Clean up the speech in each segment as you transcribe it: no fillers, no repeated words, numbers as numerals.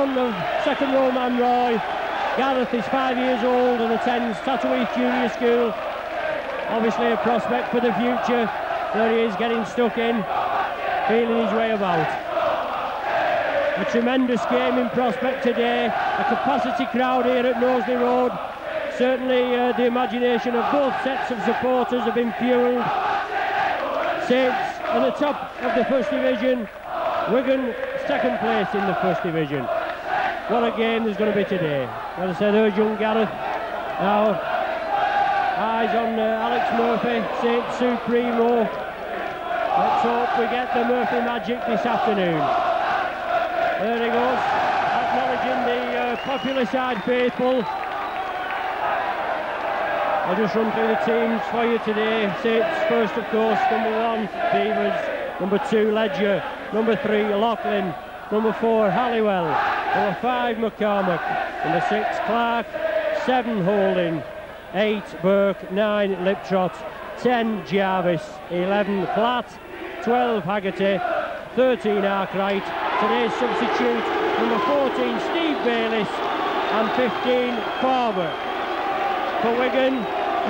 son of second row man Roy. Gareth is 5 years old and attends Tatooine Junior School. Obviously a prospect for the future. There he is, getting stuck in, feeling his way about. A tremendous game in Prospect today. A capacity crowd here at Knowsley Road. Certainly the imagination of both sets of supporters have been fuelled. Saints at the top of the First Division. Wigan second place in the First Division. What a game there's going to be today. As I said, there's young Gareth. Now, eyes on Alex Murphy, Saints Supremo. Let's hope we get the Murphy magic this afternoon. There he goes, acknowledging the popular side faithful. I'll just run through the teams for you today. Saints first, of course, number 1, Beavers. Number 2, Ledger. Number 3, Laughlin. Number 4, Halliwell. Number 5, McCormack. Number 6, Clark. 7, Holding. 8, Burke. 9, Liptrot. 10, Jarvis. 11, Platt. 12, Haggerty. 13, Arkwright. Today's substitute, number 14, Steve Bayliss. And 15, Carver. For Wigan,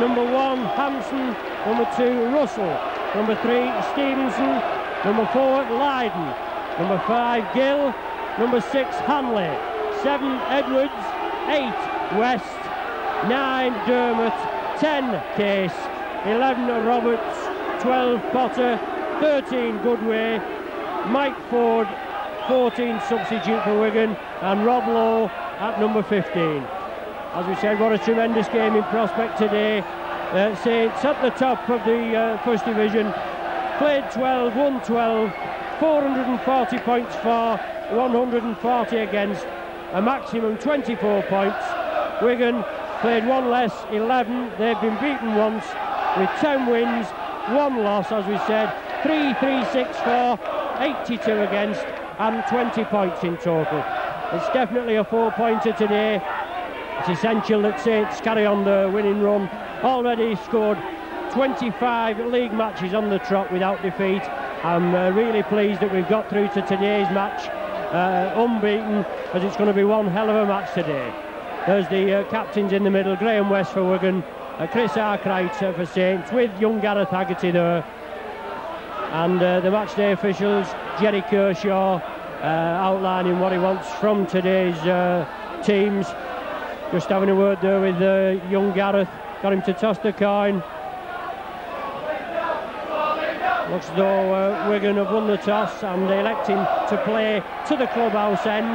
number 1, Hampson. Number 2, Russell. Number 3, Stevenson. Number 4, Lydon. Number 5, Gill. Number 6, Hanley. 7, Edwards. 8, West. 9, Dermot. 10, Case. 11, Roberts. 12, Potter. 13, Goodway. Mike Ford. 14, substitute for Wigan. And Rob Lowe at number 15. As we said, what a tremendous game in Prospect today. Saints at the top of the First Division. Played 12, won 12. 440 points for, 140 against. A maximum 24 points. Wigan played 1 less, 11. They've been beaten once with 10 wins, 1 loss, as we said. 3-3-6-4, 82 against, and 20 points in total. It's definitely a 4-pointer today. It's essential that Saints carry on the winning run. Already scored 25 league matches on the trot without defeat. I'm really pleased that we've got through to today's match unbeaten, as it's going to be one hell of a match today. There's the captains in the middle, Graham West for Wigan, Chris Arkwright for Saints, with young Gareth Haggerty there. And the match day officials, Jerry Kershaw, outlining what he wants from today's teams. Just having a word there with young Gareth, got him to toss the coin. Looks as though Wigan have won the toss and electing to play to the clubhouse end.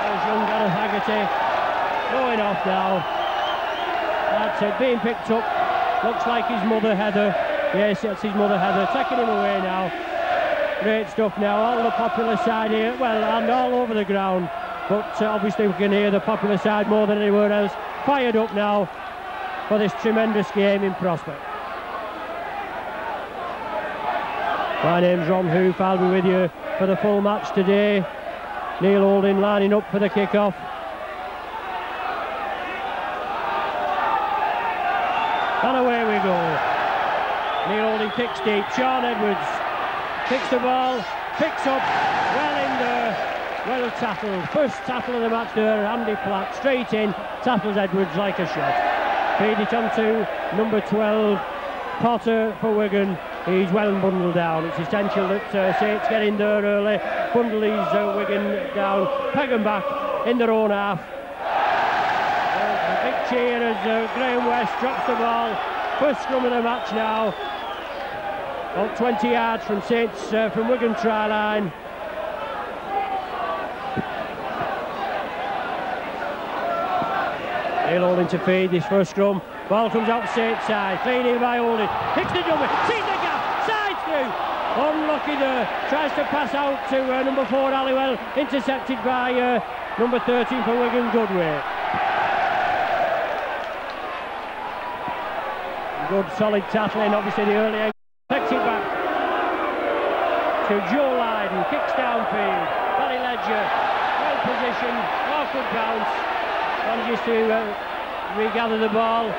There's young Gareth Haggerty going off now. That's it, being picked up. Looks like his mother Heather. Yes, that's his mother Heather, taking him away now. Great stuff now, all the popular side here, well, and all over the ground. But obviously we can hear the popular side more than anywhere else. Fired up now for this tremendous game in Prospect. My name's Ron Hoof, I'll be with you for the full match today. Neil Holding lining up for the kick-off. And away we go. Neil Holding kicks deep. Sean Edwards picks the ball, picks up, well in there, well tackled. First tackle of the match there, Andy Platt, straight in, tackles Edwards like a shot. Feed it on to number 12, Potter for Wigan. He's well bundled down. It's essential that Saints get in there early, bundle these Wigan down, peg them back in their own half. A big cheer as Graham West drops the ball. First scrum of the match now. About 20 yards from Saints, from Wigan try line. Neil Holding to feed this first scrum. Ball comes out Saints side, cleaning by Holding. Hits the dummy, sees the gap, side through. Unlucky there, tries to pass out to number 4 Halliwell, intercepted by number 13 for Wigan, Goodway. Good solid tackling, obviously the early end. Takes it back to Joe Lydon, kicks downfield. Barry Ledger, well positioned, awkward bounce, manages to regather the ball.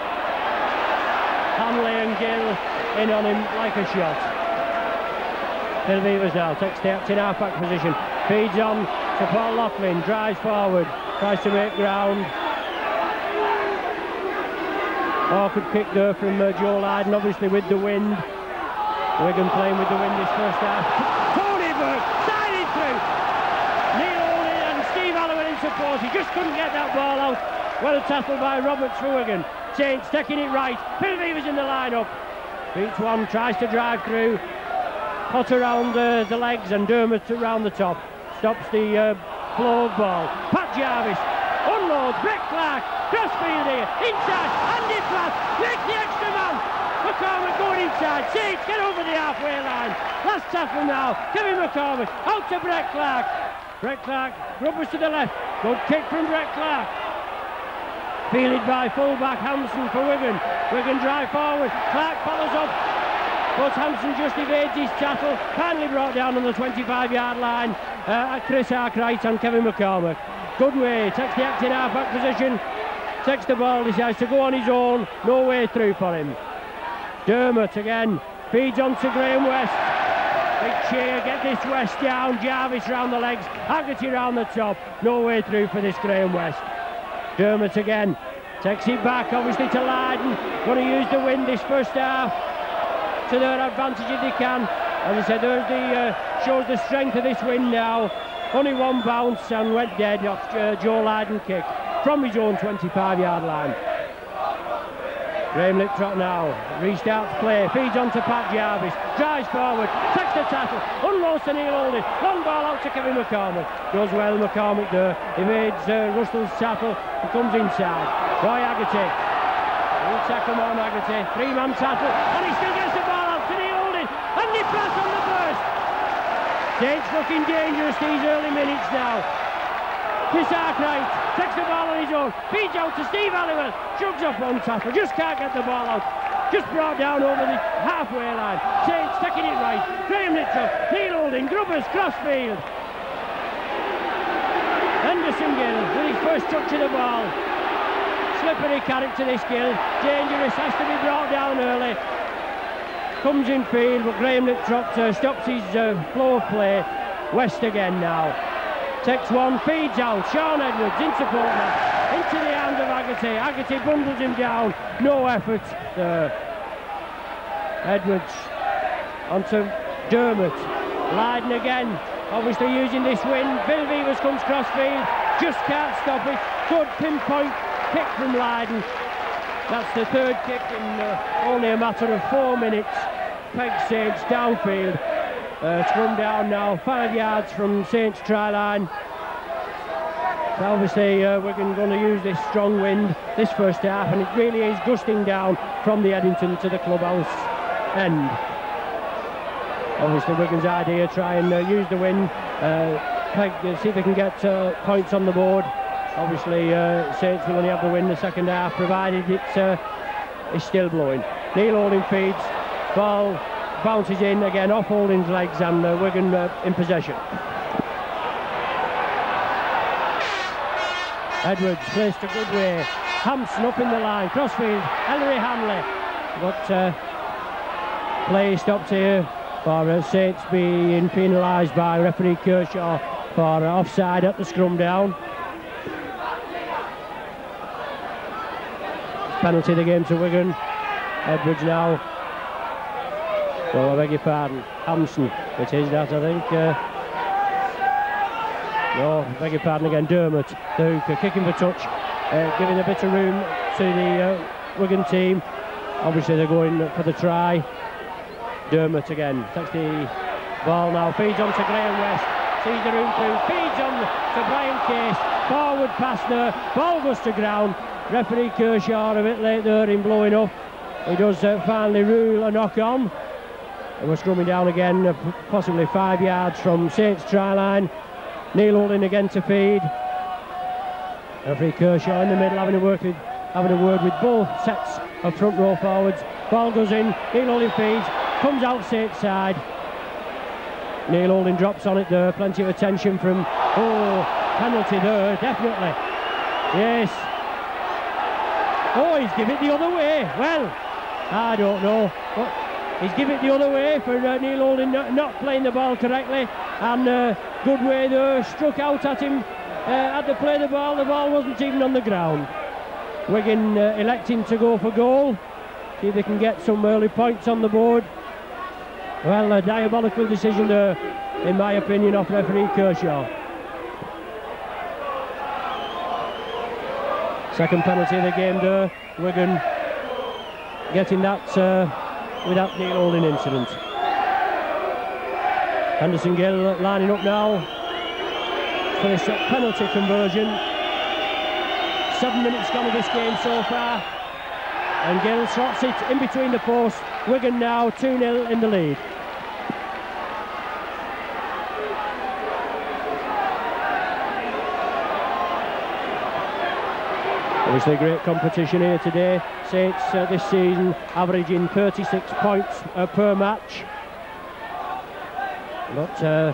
Hanley and Gill in on him like a shot. Phil Beavers now takes the acting half-back position, feeds on to Paul Loughlin, drives forward, tries to make ground. Awkward kick there from Joe Lydon, obviously with the wind. Wigan playing with the wind this first half. Tony Burke, sliding through. Neil Olney and Steve Halliwell in support. He just couldn't get that ball out. Well tackled by Roberts for Wigan. Saints taking it right. Phil Beavers in the line-up. Beats one, tries to drive through. Potter around the legs and Dermot around the top. Stops the flow of ball. Pat Jarvis unloads. Brett Clark. Crossfield here. Inside. Andy Platt. Makes the extra man. McCormick going inside. Saints get over the halfway line. Last tackle now. Kevin McCormick. Out to Brett Clark. Brett Clark. Rubbers to the left. Good kick from Brett Clark. Fielded by full-back Hampson for Wigan. Wigan drive forward. Clark follows up. But Hampson just evades his tackle. Finally brought down on the 25-yard line. Chris Arkwright and Kevin McCormick. Goodway takes the acting half-back position. Takes the ball, decides to go on his own. No way through for him. Dermot again. Feeds on to Graham West. Big cheer, get this West down. Jarvis round the legs. Haggerty round the top. No way through for this Graham West. Dermot again. Takes it back, obviously, to Lydon. Going to use the wind this first half to their advantage if they can. As I said, there's the shows the strength of this wind now. Only one bounce and went dead off Joe Lydon kick from his own 25-yard line. Graham Liptrot now restarts play, feeds on to Pat Jarvis, drives forward, takes the tackle, unloads to Neil Oldham, long ball out to Kevin McCormick. Does well, McCormick there, evades Russell's tackle and comes inside. Roy Haggerty, he'll tackle on Haggerty, three-man tackle, and he still gets the ball out to Neil Oldham, and he flash on the burst. Saints looking dangerous these early minutes now. Chris Arkwright takes the ball on his own, feeds out to Steve Halliwell, jugs off one tackle, just can't get the ball out, just brought down over the halfway line. Saints taking it right, Graham Littrell, Neil Oldham, Grubbers, crossfield. Henderson Gill with his first touch of the ball. Slippery character this Gill, dangerous, has to be brought down early. Comes in field, but Graham Littrell stops his flow of play. West again now. Takes one, feeds out, Sean Edwards in support now, into the hand of Haggerty. Haggerty bundles him down, no effort there. Edwards onto Dermot. Lydon again, obviously using this wind. Phil Beavers comes crossfield, just can't stop it. Good pinpoint kick from Lydon. That's the third kick in only a matter of 4 minutes. Peg Saints downfield. Scrum down now, 5 yards from Saints try line. So obviously we're going to use this strong wind this first half, and it really is gusting down from the Eddington to the clubhouse end. Obviously Wigan's idea, try and use the wind, see if they can get points on the board. Obviously Saints will only have the wind the second half, provided it's still blowing. Neil Oldham feeds, ball bounces in again off Oldham's legs, and Wigan in possession. Edwards plays to Goodway. Hampson up in the line, crossfield, Ellery Hanley. But play stopped here for Saints being penalised by referee Kershaw for offside at the scrum down. Penalty the game to Wigan. Edwards now. Oh, I beg your pardon, Hampson, it is that, I think. No, I beg your pardon again, Dermot, the hooker, kicking for touch, giving a bit of room to the Wigan team. Obviously they're going for the try. Dermot again, takes the ball now, feeds on to Graham West, sees the room through, feeds on to Brian Case, forward pass there, ball goes to ground. Referee Kershaw a bit late there in blowing up. He does finally rule a knock on. And we're scrumming down again, possibly 5 yards from Saints try line. Neil Oldham again to feed. Referee Kershaw in the middle, having a word with both sets of front row forwards. Ball goes in, Neil Oldham feeds, comes out Saints side. Neil Oldham drops on it there, plenty of attention from, penalty there, definitely. Yes. Oh, he's given it the other way. Well, I don't know. But He's given it the other way for Neil Holding not playing the ball correctly, and good way there, struck out at him, had to play the ball wasn't even on the ground. Wigan electing to go for goal, see if they can get some early points on the board. Well, a diabolical decision there, in my opinion, of referee Kershaw. Second penalty of the game there, Wigan getting that without Neil Holding incident. Henderson Gill lining up now for this penalty conversion. 7 minutes gone of this game so far, and Gill slots it in between the posts. Wigan now 2-0 in the lead. Obviously great competition here today. Saints this season averaging 36 points per match, but there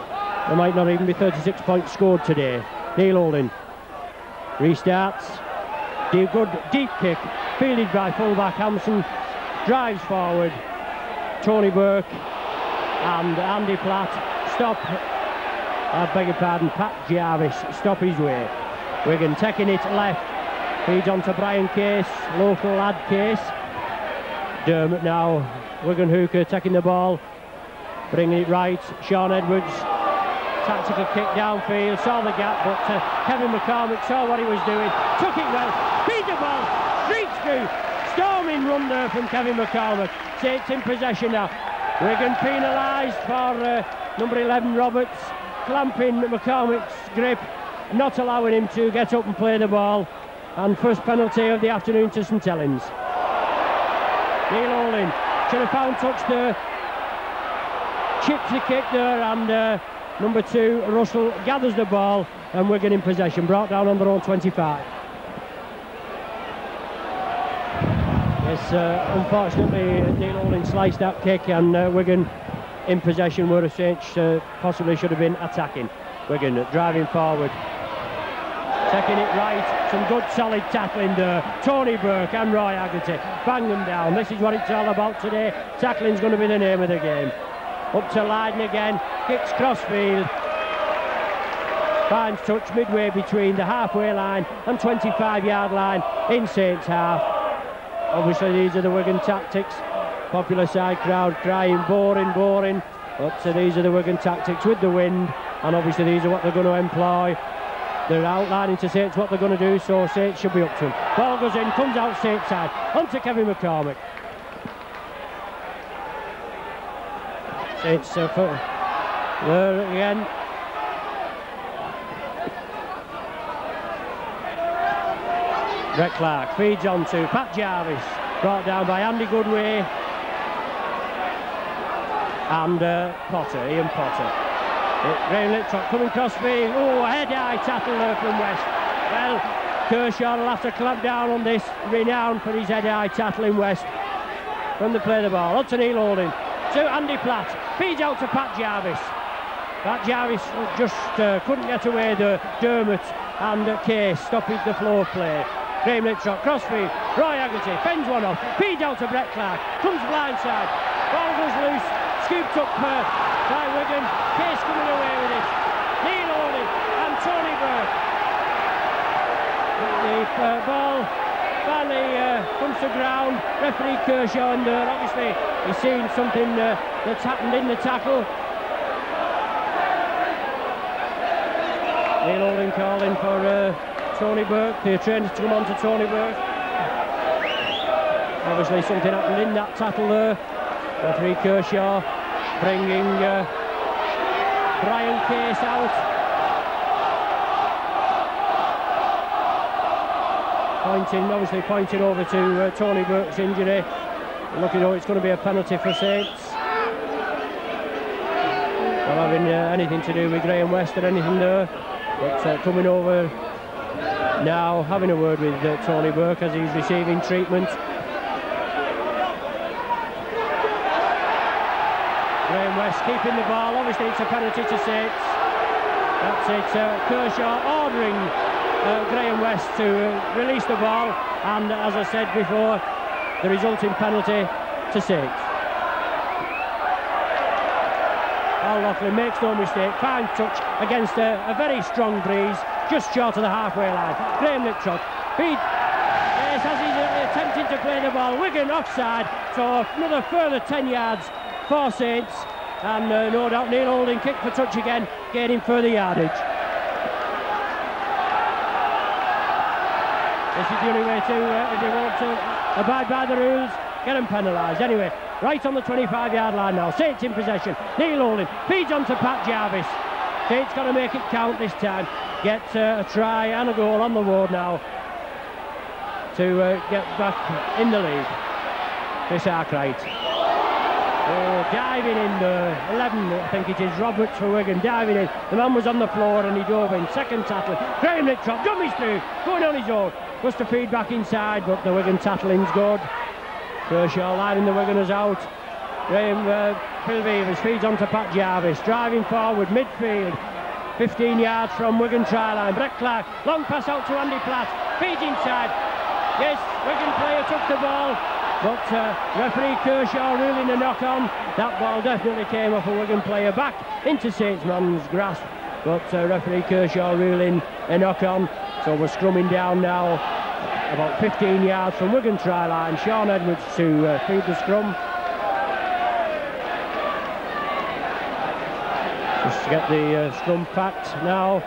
might not even be 36 points scored today. Neil Holding restarts, good deep kick, fielded by fullback Hampson, drives forward, Tony Burke and Andy Platt stop, I beg your pardon, Pat Jarvis stop his way. Wigan taking it left, feeds on to Brian Case, local lad Case. Dermot now, Wigan hooker taking the ball, bringing it right, Sean Edwards, tactical kick downfield, saw the gap, but Kevin McCormick saw what he was doing, took it well, feed the ball, streaks through, storming run there from Kevin McCormick. Saints in possession now. Wigan penalised for number 11 Roberts, clamping McCormick's grip, not allowing him to get up and play the ball. And first penalty of the afternoon to St Helens. Neil Holding should have found touch there, chips the kick there, and number 2 Russell gathers the ball, and Wigan in possession, brought down on their own 25. Yes, unfortunately Neil Holding sliced that kick, and Wigan in possession where the Saints possibly should have been attacking. Wigan driving forward, taking it right, some good solid tackling there. Tony Burke and Roy Haggerty bang them down. This is what it's all about today. Tackling's going to be the name of the game. Up to Lydon again, kicks crossfield, finds touch midway between the halfway line and 25-yard line in Saints half. Obviously these are the Wigan tactics. Popular side crowd crying boring, boring, but these are the Wigan tactics with the wind, and obviously these are what they're going to employ. They're outlining to Saints what they're going to do, so Saints should be up to them. Ball goes in, comes out Saints side, onto Kevin McCormick. Saints there again. Brett Clark feeds on to Pat Jarvis, brought down by Andy Goodway and Ian Potter. Graham Littrock coming crossfield. Oh, a head-high tackle there from West. Well, Kershaw will have to clamp down on this, renowned for his head-high tackle in West. From the play the ball, up to Neil Holding, to Andy Platt, feeds out to Pat Jarvis. Pat Jarvis just couldn't get away there. Dermot and Case stopping the flow of play. Graham Littrock, crossfield, Roy Haggerty fends one off, feeds out to Brett Clark, comes blindside, ball goes loose, scooped up by Wigan. Case coming away with it. Neil Holding and Tony Burke. The ball finally comes to ground. Referee Kershaw in there. Obviously he's seen something that's happened in the tackle. Neil Holding calling for Tony Burke. The trainers to come on to Tony Burke. Obviously something happened in that tackle there. Referee Kershaw bringing Brian Case out. Pointing over to Tony Burke's injury. Looking like it's going to be a penalty for Saints. Not having anything to do with Graham West or anything there. But coming over now, having a word with Tony Burke as he's receiving treatment. Graham West keeping the ball. Obviously it's a penalty to Saints. That's it. Kershaw ordering Graham West to release the ball, and as I said before, the resulting penalty to Saints. Al Loughlin makes no mistake, fine touch against a very strong breeze, just short of the halfway line. Graham Liptrot feeds, yes, as he's attempting to play the ball. Wigan offside, so another further 10 yards for Saints, and no doubt Neil Holding kick for touch again, gaining further yardage. This is the only way to, if they want to abide by the rules, get them penalised. Anyway, right on the 25-yard line now. Saints in possession. Neil Holding feeds on to Pat Jarvis. Saints got to make it count this time. Get a try and a goal on the board now to get back in the lead. Chris Arkwright. Oh, diving in the 11, I think it is, Roberts for Wigan, diving in. The man was on the floor and he dove in. Second tackle. Graham Liptrot, dummies through, going on his own. Must have feed back inside, but the Wigan tackling's good. Kershaw lining the Wiganers out. Graham Philvevers feeds on to Pat Jarvis, driving forward, midfield. 15 yards from Wigan try line. Brett Clark, long pass out to Andy Platt, feeds inside. Yes, Wigan player took the ball, but referee Kershaw ruling a knock-on. That ball definitely came off a Wigan player back into Saints man's grasp, but referee Kershaw ruling a knock-on. So we're scrumming down now, about 15 yards from Wigan try line. Sean Edwards to feed the scrum. Just to get the scrum packed now.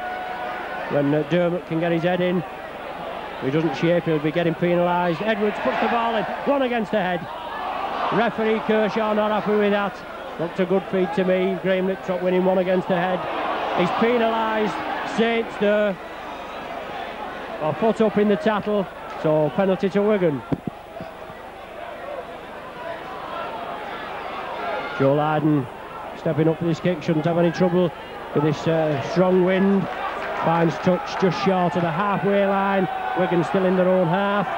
When Dermot can get his head in. If he doesn't shape, he'll be getting penalised. Edwards puts the ball in, one against the head. Referee Kershaw not happy with that. Looked a good feed to me. Graham Liptrot winning one against the head. He's penalised. Saints there. A foot up in the tackle, so penalty to Wigan. Joe Lydon stepping up for this kick, shouldn't have any trouble with this strong wind. Finds touch just short of the halfway line. Wigan still in their own half.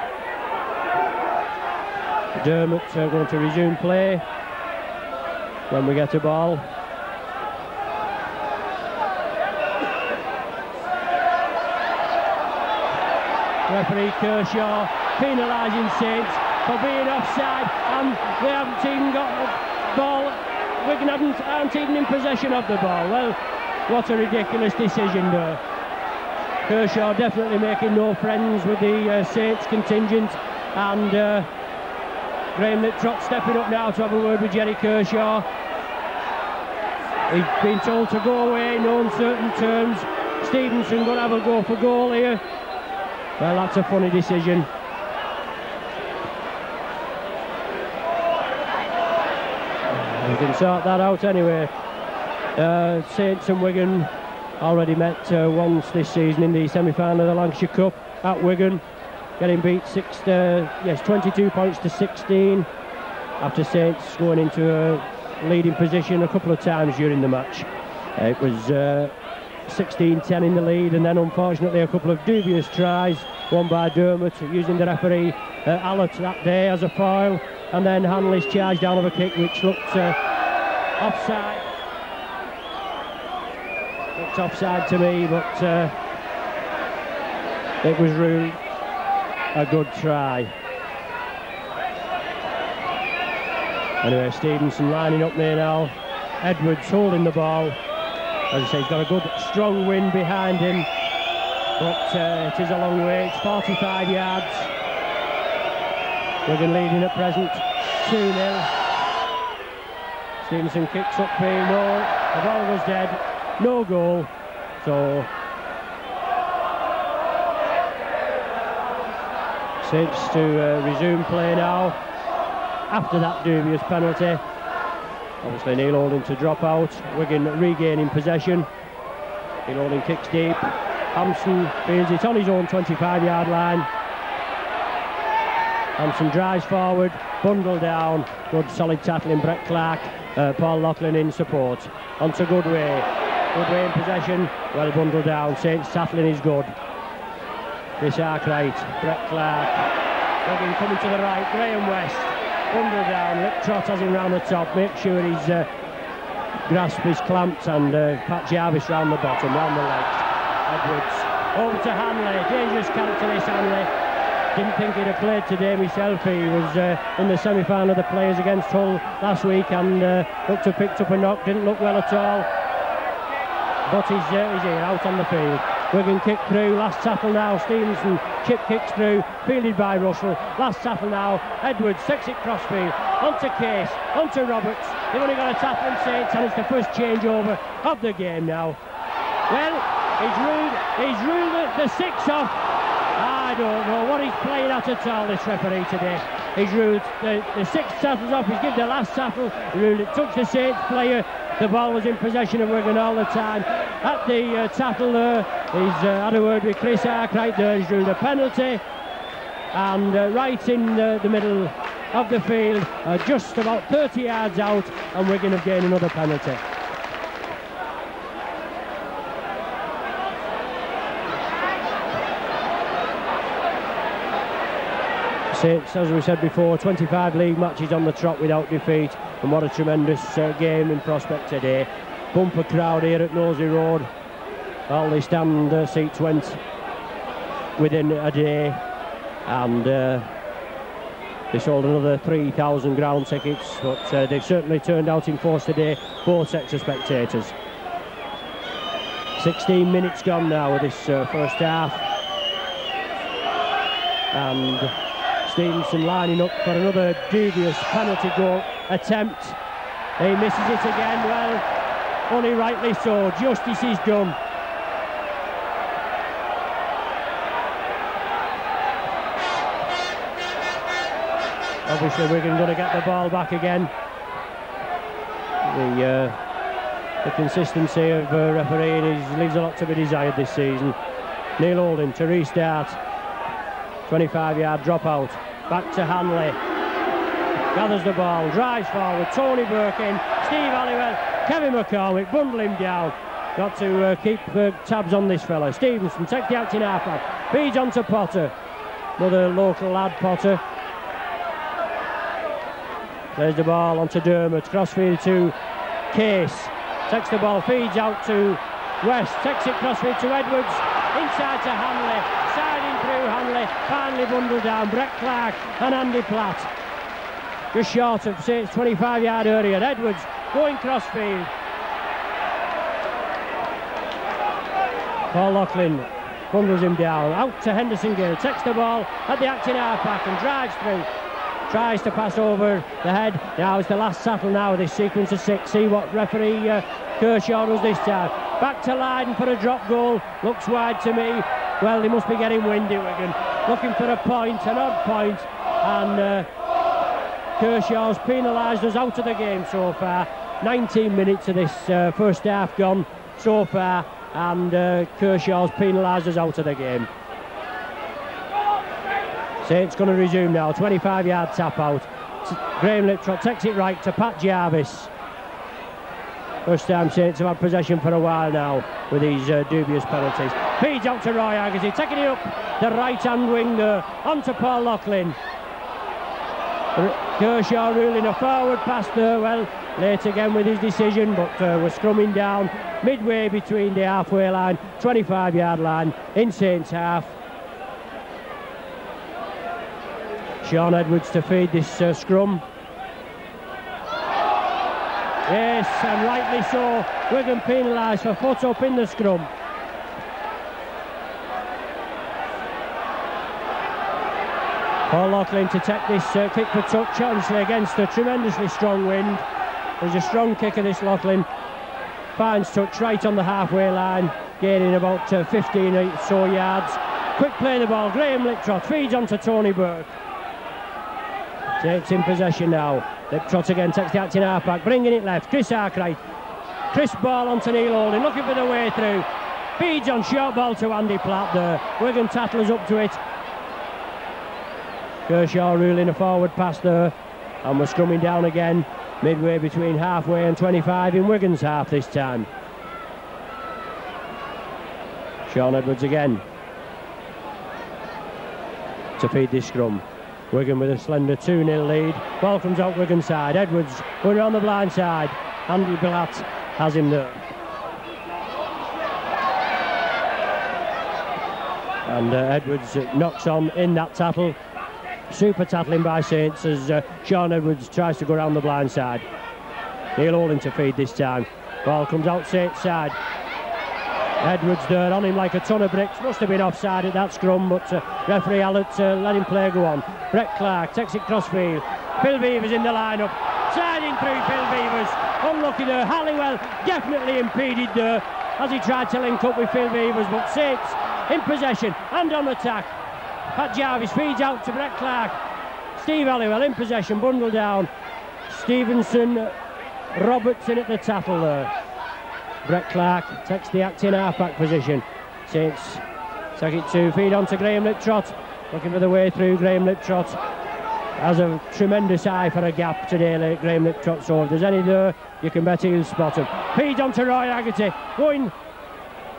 Dermot going to resume play when we get a ball. Referee Kershaw penalising Saints for being offside, and they haven't even got the ball. Wigan aren't even in possession of the ball. Well, what a ridiculous decision there. Kershaw definitely making no friends with the Saints contingent, and Graham Liptrot stepping up now to have a word with Jerry Kershaw. He's been told to go away in no uncertain terms. Stevenson going to have a go for goal here. Well, that's a funny decision. We can sort that out anyway. Saints and Wigan already met once this season in the semi-final of the Lancashire Cup at Wigan, getting beat 22 points to 16 after Saints going into a leading position a couple of times during the match. It was 16-10 in the lead, and then unfortunately a couple of dubious tries, one by Dermot using the referee Allott that day as a foil, and then Hanley's charge down of a kick which looked offside. Looked offside to me, but it was ruled a good try. Anyway, Stevenson lining up there now. Edwards holding the ball. As I say, he's got a good strong wind behind him, but it is a long way. It's 45 yards. Wigan leading at present 2-0. Stevenson kicks up being no. The ball was dead. No goal. So Saints to resume play now after that dubious penalty. Obviously Neil Holding to drop out. Wigan regaining possession. Neil Holding kicks deep. Hampson feels it on his own 25-yard line. Hampson drives forward, bundle down. Good solid tackling. Brett Clark, Paul Loughlin in support. On to Goodway. Goodway in possession. Well bundled down. Saints tackling is good. Chris Arkwright, Brett Clark. Wigan coming to the right. Graham West. Bundle down, Liptrot has him round the top, make sure his grasp is clamped, and Pat Jarvis round the bottom, round the legs. Edwards over to Hanley, dangerous character this Hanley. Didn't think he'd have played today myself. He was in the semi-final of the Players against Hull last week and looked to have picked up a knock, didn't look well at all. But he's here, out on the field. Wigan kick through, last tackle now, Stevenson, chip kicks through, fielded by Russell, last tackle now, Edwards takes it crossfield, onto Case, onto Roberts, they've only got a tackle in Saints and it's the first changeover of the game now. Well, he's ruled the 6 off. I don't know what he's playing at all, this referee today. He's ruled the 6 tackles off, he's given the last tackle, ruled it touched the Saints player. The ball was in possession of Wigan all the time. At the tackle there, he's had a word with Chris Arkwright there, he's ruled a penalty. And right in the middle of the field, just about 30 yards out, and Wigan have gained another penalty. Saints, as we said before, 25 league matches on the trot without defeat, and what a tremendous game in prospect today. Bumper crowd here at Nosey Road. All the stand seats went within a day, and they sold another 3,000 ground tickets, but they've certainly turned out in force today, both sets of spectators. 16 minutes gone now with this first half, and Stevenson lining up for another dubious penalty goal attempt. He misses it again. Well, only rightly so. Justice is done. Obviously Wigan going to get the ball back again. The consistency of refereeing leaves a lot to be desired this season. Neil Holding to restart. 25-yard dropout, back to Hanley, gathers the ball, drives forward, Tony Burke in, Steve Halliwell, Kevin McCormick, bundle him down. Got to keep tabs on this fella. Stevenson takes the acting half-back, feeds on to Potter, another local lad, Potter. There's the ball onto Dermot, crossfield to Case, takes the ball, feeds out to West, takes it crossfield to Edwards, inside to Hanley, siding through Hanley, finally bundled down, Brett Clark and Andy Platt. Just short of Saints' 25-yard area. Edwards going crossfield. Paul Loughlin bundles him down, out to Henderson Gill, takes the ball at the acting half-back and drives through. Tries to pass over the head. Now it's the last tackle now, this sequence of 6. See what referee Kershaw does this time. Back to Lydon for a drop goal. Looks wide to me. Well, they must be getting windy, Wigan. Looking for a point, an odd point. And Kershaw's penalised us out of the game so far. 19 minutes of this first half gone so far. And Kershaw's penalised us out of the game. Saints going to resume now, 25-yard tap out. Graham Liptrot takes it right to Pat Jarvis. First time Saints have had possession for a while now with these dubious penalties. Feeds out to Roy Haggerty, taking it up the right-hand wing there, onto Paul Loughlin. Kershaw ruling a forward pass there, well, late again with his decision, but we're scrumming down midway between the halfway line, 25-yard line, in Saints half. Sean Edwards to feed this scrum. Yes, and rightly so. Wigan penalised for foot up in the scrum. Paul Loughlin to take this kick for touch, obviously against a tremendously strong wind. There's a strong kick of this Loughlin. Finds touch right on the halfway line, gaining about 15 or so yards. Quick play the ball, Graham Liptrot feeds on to Tony Burke. Takes in possession now. Liptrot again takes the acting half-back, bringing it left. Chris Arkwright. Crisp ball on to Neil Holding, looking for the way through. Feeds on, short ball to Andy Platt there. Wigan tattlers up to it. Kershaw ruling a forward pass there. And we're scrumming down again, midway between halfway and 25 in Wigan's half this time. Sean Edwards again to feed this scrum. Wigan with a slender 2-0 lead. Ball comes out Wigan side. Edwards going around the blind side. Andy Platt has him there. And Edwards knocks on in that tackle. Super tackling by Saints as Sean Edwards tries to go around the blind side. Neil Olin to feed this time. Ball comes out Saints side. Edwards there on him like a ton of bricks. Must have been offside at that scrum, but referee Allett let him play go on. Brett Clark takes it crossfield. Phil Beavers in the lineup. Sliding through Phil Beavers. Unlucky there. Halliwell definitely impeded there as he tried to link up with Phil Beavers, but Saints in possession and on attack. Pat Jarvis feeds out to Brett Clark. Steve Halliwell in possession, bundle down. Stevenson, Robertson at the tackle there. Brett Clark takes the act in half-back position. Saints take it to feed on to Graham Liptrot. Looking for the way through. Graham Liptrot has a tremendous eye for a gap today, like Graham Liptrot, so if there's any there, you can bet he'll spot him. Feeds on to Roy Haggerty, going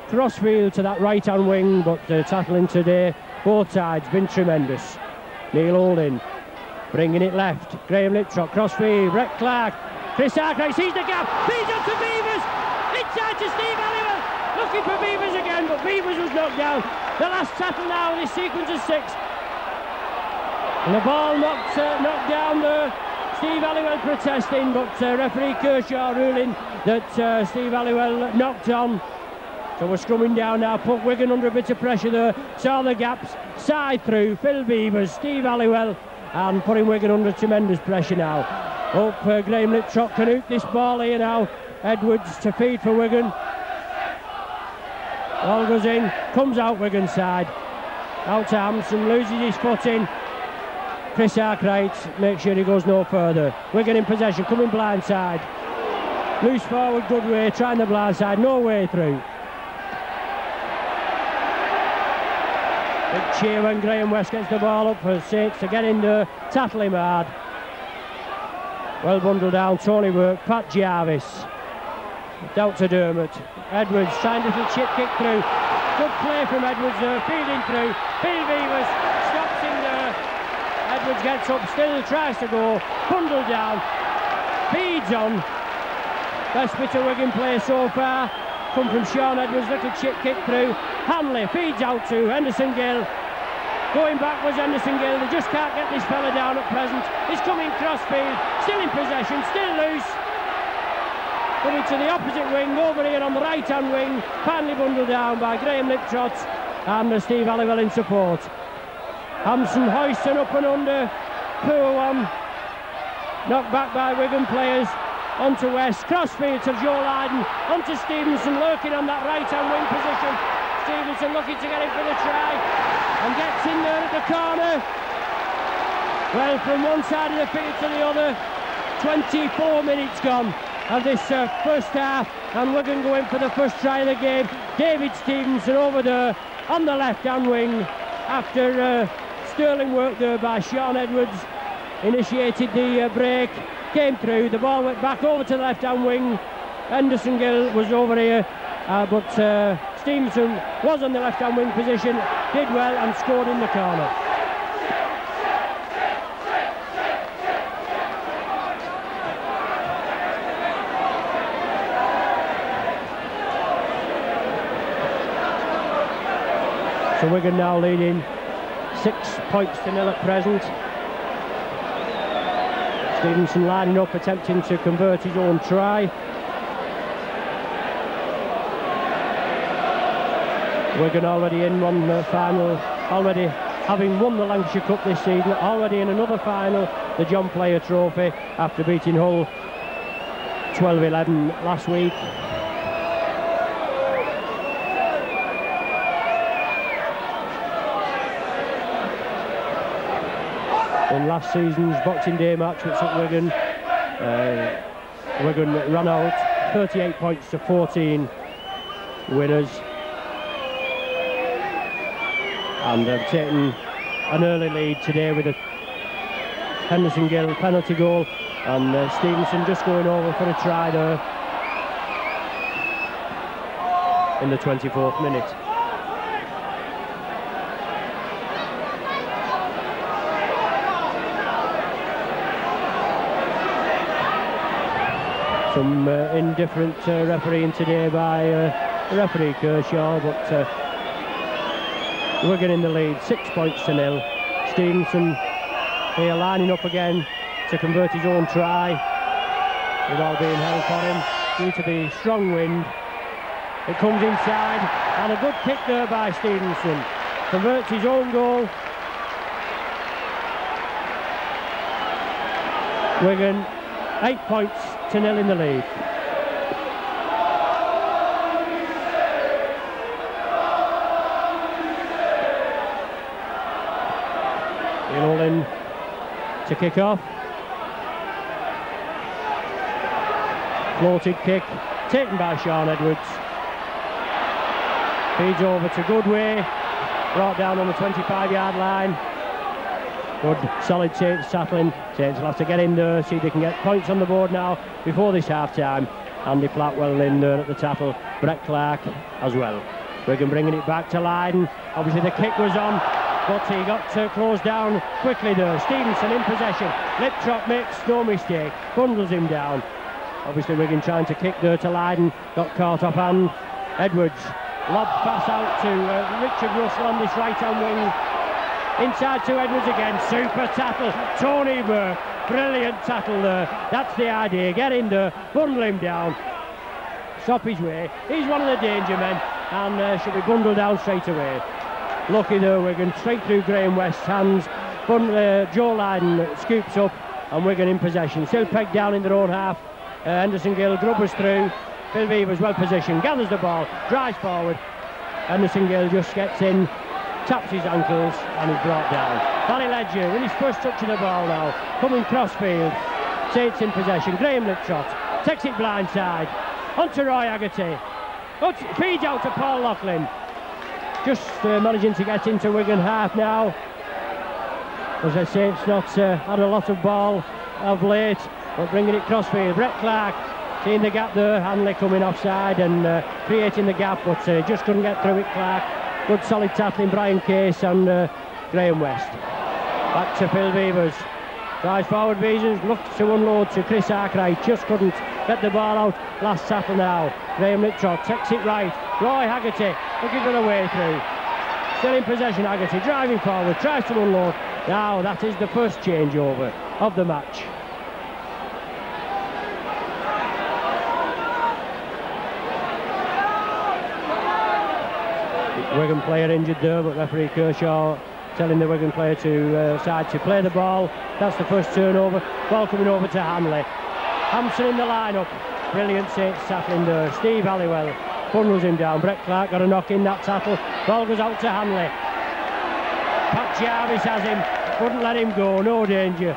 crossfield to that right-hand wing, but the tackling today, both sides, been tremendous. Neil Olin bringing it left. Graham Liptrot, crossfield. Brett Clark. Chris Arkwright sees the gap. Feeds on to Beavers. Inside to Steve Halliwell. Looking for Beavers again, but Beavers was knocked down. The last tackle now in this sequence of 6. And the ball knocked down there. Steve Halliwell protesting, but referee Kershaw ruling that Steve Halliwell knocked on. So we're scrumming down now. Put Wigan under a bit of pressure there. Saw the gaps. Side through. Phil Beavers, Steve Halliwell, and putting Wigan under tremendous pressure now. Hope Graham Liptrot can hoot this ball here now. Edwards to feed for Wigan. Ball goes in. Comes out Wigan side. Out to Hampson. Loses his footing. Chris Arkwright makes sure he goes no further. Wigan in possession. Coming blind side. Loose forward. Good way. Trying the blind side. No way through. Big cheer when Graham West gets the ball up for Saints to get in there, tackle him hard. Well bundled down, Tony Work, Pat Jarvis. Down to Dermot. Edwards trying a little chip kick through. Good play from Edwards there, feeding through. Phil Beavers stops him there. Edwards gets up, still tries to go. Bundled down. Feeds on. Best bit of Wigan play so far. Come from Sean Edwards, little chip kick through. Hanley feeds out to Henderson Gill. Going backwards, Henderson Gill. They just can't get this fella down at present. He's coming crossfield, still in possession, still loose. Coming to the opposite wing, over here on the right-hand wing. Finally bundled down by Graham Liptrot and Steve Halliwell in support. Hampson hoisting up and under. Poor one. Knocked back by Wigan players. Onto West, crossfield to Joe Lydon, onto Stevenson, lurking on that right-hand wing position. Stevenson looking to get in for the try, and gets in there at the corner. Well, from one side of the field to the other, 24 minutes gone of this first half, and Wigan going for the first try of the game. David Stevenson over there on the left-hand wing, after sterling work there by Sean Edwards, initiated the break. Came through, the ball went back over to the left-hand wing. Henderson Gill was over here, but Stevenson was on the left-hand wing position, did well and scored in the corner. So Wigan now leading 6 points to 0 at present. Stevenson lining up, attempting to convert his own try. Wigan already in one final, already having won the Lancashire Cup this season, already in another final, the John Player Trophy, after beating Hull 12-11 last week. In last season's Boxing Day match, which at Wigan, Wigan ran out 38 points to 14 winners, and they've taken an early lead today with a Henderson Gill penalty goal, and Stevenson just going over for a try there in the 24th minute. Some indifferent refereeing today by referee Kershaw, but Wigan in the lead, 6 points to 0. Stevenson here lining up again to convert his own try. The ball being held for him due to the strong wind. It comes inside, and a good kick there by Stevenson. Converts his own goal. Wigan 8 points to 0 in the lead. In to kick off. Floated kick taken by Sean Edwards. Feeds over to Goodway, brought down on the 25-yard line. Good solid Saints tackling. Saints will have to get in there, see if they can get points on the board now before this half-time. Andy Flatwell in there at the tackle, Brett Clark as well. Wigan bringing it back to Lydon. Obviously the kick was on, but he got closed down quickly there. Stevenson in possession. Liptrot makes no mistake, bundles him down. Obviously Wigan trying to kick there to Lydon, got caught off hand. Edwards, lob pass out to Richard Russell on this right-hand wing. Inside to Edwards again, super tackle, Tony Burke, brilliant tackle there. That's the idea, get in there, bundle him down, stop his way. He's one of the danger men and should be bundled down straight away. Lucky there, Wigan, straight through Graham West's hands. Joe Lydon scoops up and Wigan in possession. Still pegged down in their own half. Henderson Gill grubbers through. Phil Beaver's well positioned, gathers the ball, drives forward. Henderson Gill just gets in, taps his ankles and is brought down. Barry Ledger with his first touch of the ball now, coming crossfield. Saints in possession. Graham Liptrot takes it blindside. Onto Roy Haggerty. Feeds out to Paul Loughlin. Just managing to get into Wigan half now. As I say, it's not had a lot of ball of late, but bringing it crossfield. Brett Clark seeing the gap there. Hanley coming offside and creating the gap, but just couldn't get through it. Clark. Good solid tackling, Brian Case and Graham West. Back to Phil Beavers. Drives forward, Beavers looks to unload to Chris Arkwright. Just couldn't get the ball out. Last tackle now. Graham Liptrot takes it right. Roy Haggerty looking for the way through. Still in possession, Haggerty driving forward, tries to unload. Now that is the first changeover of the match. Wigan player injured there, but referee Kershaw telling the Wigan player to side to play the ball. That's the first turnover. Ball coming over to Hanley. Hampson in the lineup. Brilliant Saints tackling there. Steve Halliwell bundles him down. Brett Clark got a knock in that tackle. Ball goes out to Hanley. Pat Jarvis has him. Wouldn't let him go. No danger.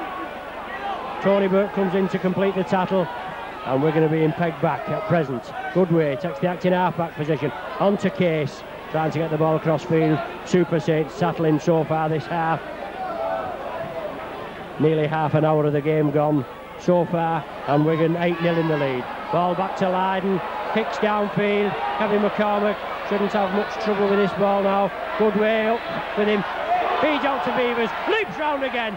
Tony Burke comes in to complete the tackle. And we're going to be in peg back at present. Goodway takes the acting half-back position. On to Case. Trying to get the ball across field. Super Saints tackling so far this half. Nearly half an hour of the game gone so far, and Wigan 8-0 in the lead. Ball back to Lydon, kicks downfield. Kevin McCormack shouldn't have much trouble with this ball now. Goodway up with him. Feeds out to Beavers, leaps round again.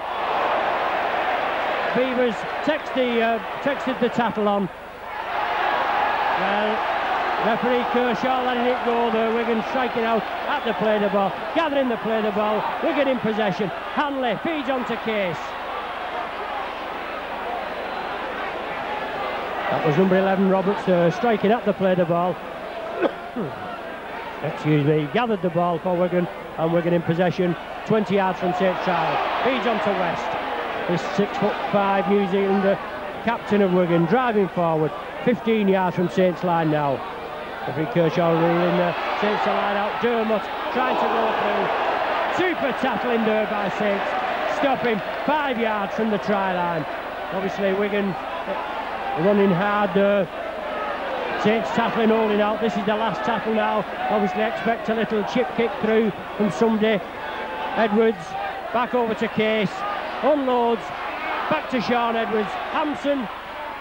Beavers texted the tackle on. Well, referee Kershaw letting it go there. Wigan striking out at the play the ball, gathering the play the ball. Wigan in possession. Hanley feeds on to Case. That was number 11 Roberts striking at the play the ball. Excuse me. Gathered the ball for Wigan, and Wigan in possession. 20 yards from St. Charles. Feeds on to West. This 6'5" New Zealander, captain of Wigan, driving forward. 15 yards from Saints line now. Every Kershaw ruling the Saints line out. Dermott trying to go through. Super tackling there by Saints. Stop him 5 yards from the try line. Obviously Wigan running hard there. Saints tackling, holding out. This is the last tackle now. Obviously expect a little chip kick through from somebody. Edwards back over to Case. Unloads. Back to Sean Edwards. Hampson,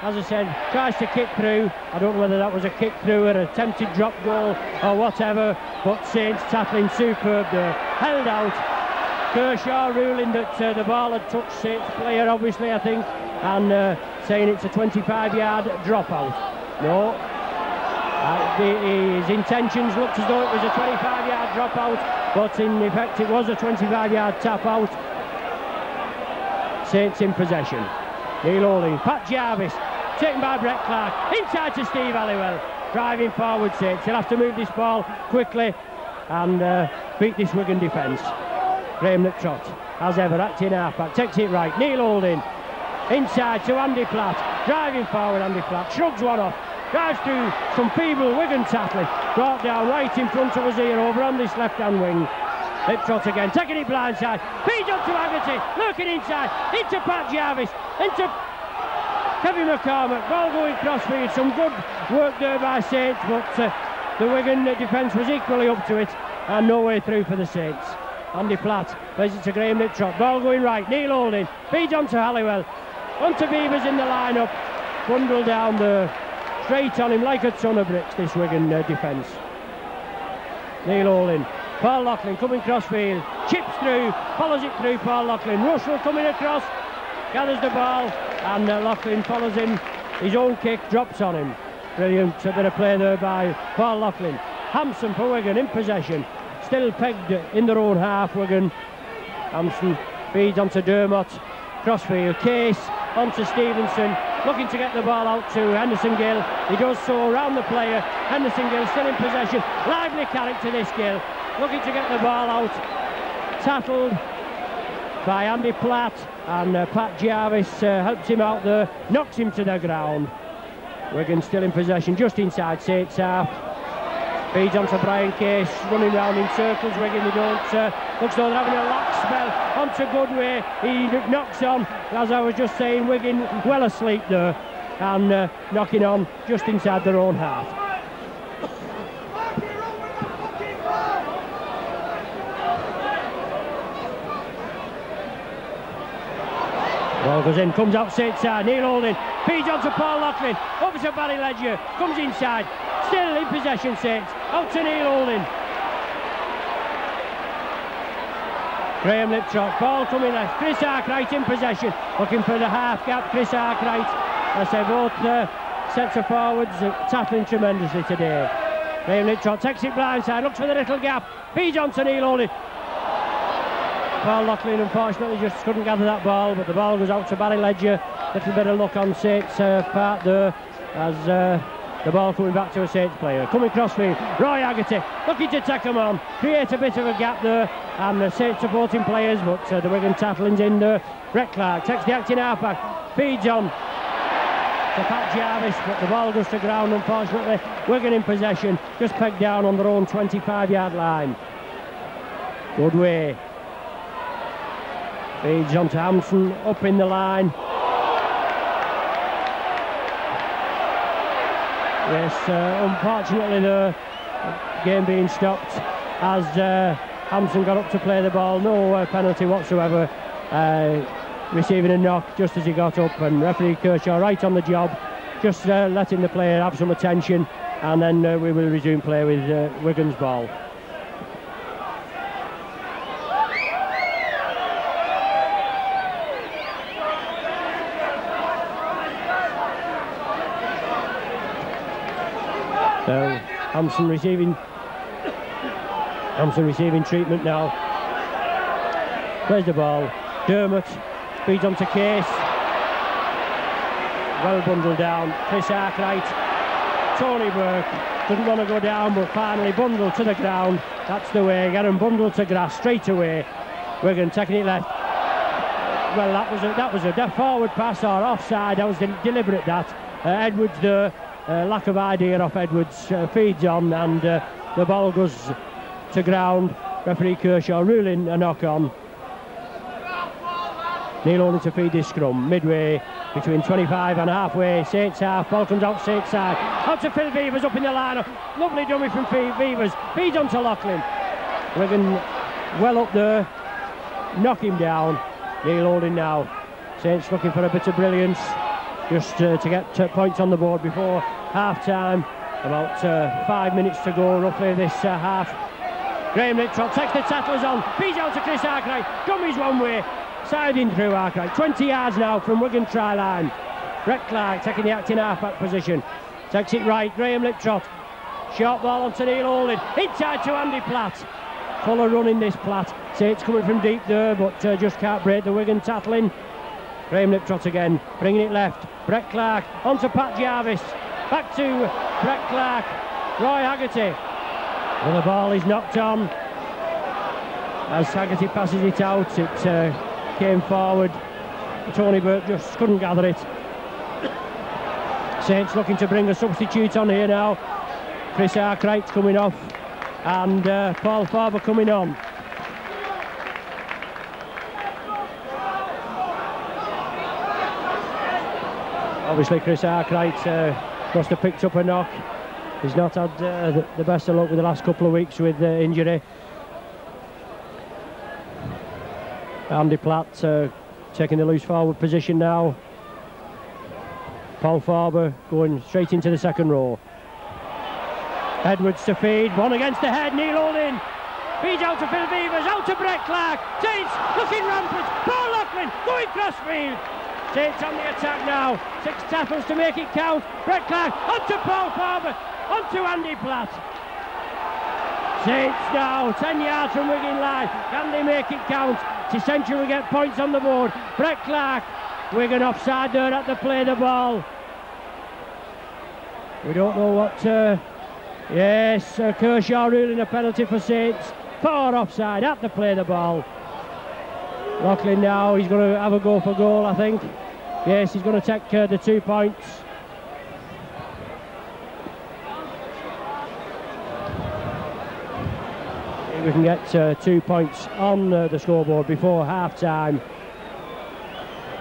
as I said, tries to kick through. I don't know whether that was a kick through or an attempted drop goal or whatever, but Saints tackling superb there. Held out. Kershaw ruling that the ball had touched Saints player, obviously, I think, and saying it's a 25-yard dropout. No. His intentions looked as though it was a 25-yard drop out, but in effect it was a 25-yard tap out. Saints in possession. Neil Olin, Pat Jarvis, taken by Brett Clark, inside to Steve Halliwell, driving forward Saints. He'll have to move this ball quickly and beat this Wigan defence. Graham Liptrot, as ever, acting half-back, takes it right. Neil Olin, inside to Andy Platt, driving forward Andy Platt, shrugs one off, drives through some feeble Wigan tackling, brought down right in front of us here over on this left-hand wing. Liptrot again, taking it blindside, feeds up to Haggerty, looking inside, into Pat Jarvis, into Kevin McCormack, ball going crossfield, some good work there by Saints, but the Wigan defence was equally up to it, and no way through for the Saints. Andy Platt plays it to Graham Liptrot, ball going right, Neil Olin, feeds on to Halliwell, onto Beavers in the line-up, bundle down there, straight on him like a ton of bricks, this Wigan defence. Neil Olin, Paul Loughlin coming crossfield, chips through, follows it through Paul Loughlin, Russell coming across, gathers the ball, and Loughlin follows in his own kick, drops on him. Brilliant bit of play there by Paul Loughlin. Hampson for Wigan in possession, still pegged in their own half, Wigan. Hampson feeds onto Dermott, crossfield, Case onto Stevenson, looking to get the ball out to Henderson Gill. He does so around the player. Henderson Gill still in possession, lively character this Gill, looking to get the ball out, tackled by Andy Platt, and Pat Jarvis helps him out there, knocks him to the ground. Wigan still in possession, just inside Saints half. Feeds onto Brian Case, running round in circles. Wigan, they don't, looks though they're having a lax spell onto Goodway. He knocks on, as I was just saying, Wigan well asleep there, and knocking on just inside their own half. Ball goes in, comes out Saints side, Neil Olin, feeds onto Paul Loughlin, over to Barry Ledger, comes inside, still in possession Saints, out to Neil Olin. Graham Liptrot, ball coming left, Chris Arkwright in possession, looking for the half gap, Chris Arkwright. I say both sets of forwards tackling tremendously today. Graham Liptrot takes it blindside, looks for the little gap, feeds onto Neil Olin. Paul Loughlin unfortunately just couldn't gather that ball, but the ball goes out to Barry Ledger. Little bit of luck on Saints part there, as the ball coming back to a Saints player. Coming crossfield, Roy Haggerty looking to take him on, create a bit of a gap there, and the Saints supporting players, but the Wigan tackling's in there. Brett Clark takes the acting halfback, feeds on to Pat Jarvis, but the ball goes to ground unfortunately. Wigan in possession, just pegged down on their own 25-yard line. Goodway feeds on to Hampson, up in the line. Yes, unfortunately the game being stopped as Hampson got up to play the ball. No penalty whatsoever, receiving a knock just as he got up, and referee Kershaw right on the job, just letting the player have some attention, and then we will resume play with Wigan's ball. Hampson receiving treatment now. Plays the ball. Dermott feeds onto Case. Well bundled down. Chris Arkwright. Tony Burke didn't want to go down, but finally bundled to the ground. That's the way. Get him bundled to grass straight away. Wigan taking it left. Well, that was a forward pass or offside. That was deliberate. That Edwards there. Lack of idea off Edwards, feeds on, and the ball goes to ground. Referee Kershaw ruling a knock on. Neil Olin to feed this scrum, midway between 25 and halfway, Saints half, ball comes out Saints side, out to Phil Beavers up in the line, lovely dummy from Beavers, feeds on to Loughlin. Wigan well up there, knock him down. Neil Olin now, Saints looking for a bit of brilliance, just to get points on the board before half-time. About 5 minutes to go roughly this half. Graham Liptrot takes the tattlers on, feeds out to Chris Arkwright, dummies one way, siding through Arkwright, 20 yards now from Wigan try line. Brett Clark taking the acting half-back position, takes it right, Graham Liptrot Short ball onto Neil Holding. Inside to Andy Platt. Full of running this Platt. Saints coming from deep there, but just can't break the Wigan tackling. Graham Liptrot again, bringing it left. Brett Clark onto Pat Jarvis. Back to Brett Clark. Roy Haggerty. And the ball is knocked on. As Haggerty passes it out, it came forward. Tony Burke just couldn't gather it. Saints looking to bring a substitute on here now. Chris Arkwright's coming off and Paul Farber coming on. Obviously Chris Arkwright must have picked up a knock. He's not had the best of luck with the last couple of weeks with injury. Andy Platt taking the loose forward position now. Paul Farber going straight into the second row. Edwards to feed, one against the head, Neil Holding. Feeds out to Phil Beavers, out to Brett Clark. Saints looking rampant, Paul Loughlin going crossfield. Saints on the attack now, 6 tackles to make it count. Brett Clark onto Paul Farber, onto Andy Platt. Saints now 10 yards from Wigan line. Can they make it count? It's essential we get points on the board. Brett Clark, Wigan offside there at the play the ball. We don't know what yes, Kershaw ruling a penalty for Saints. 4 offside at the play the ball. Loughlin now, he's going to have a go for goal, I think. Yes, he's going to take the 2 points. If we can get 2 points on the scoreboard before half-time.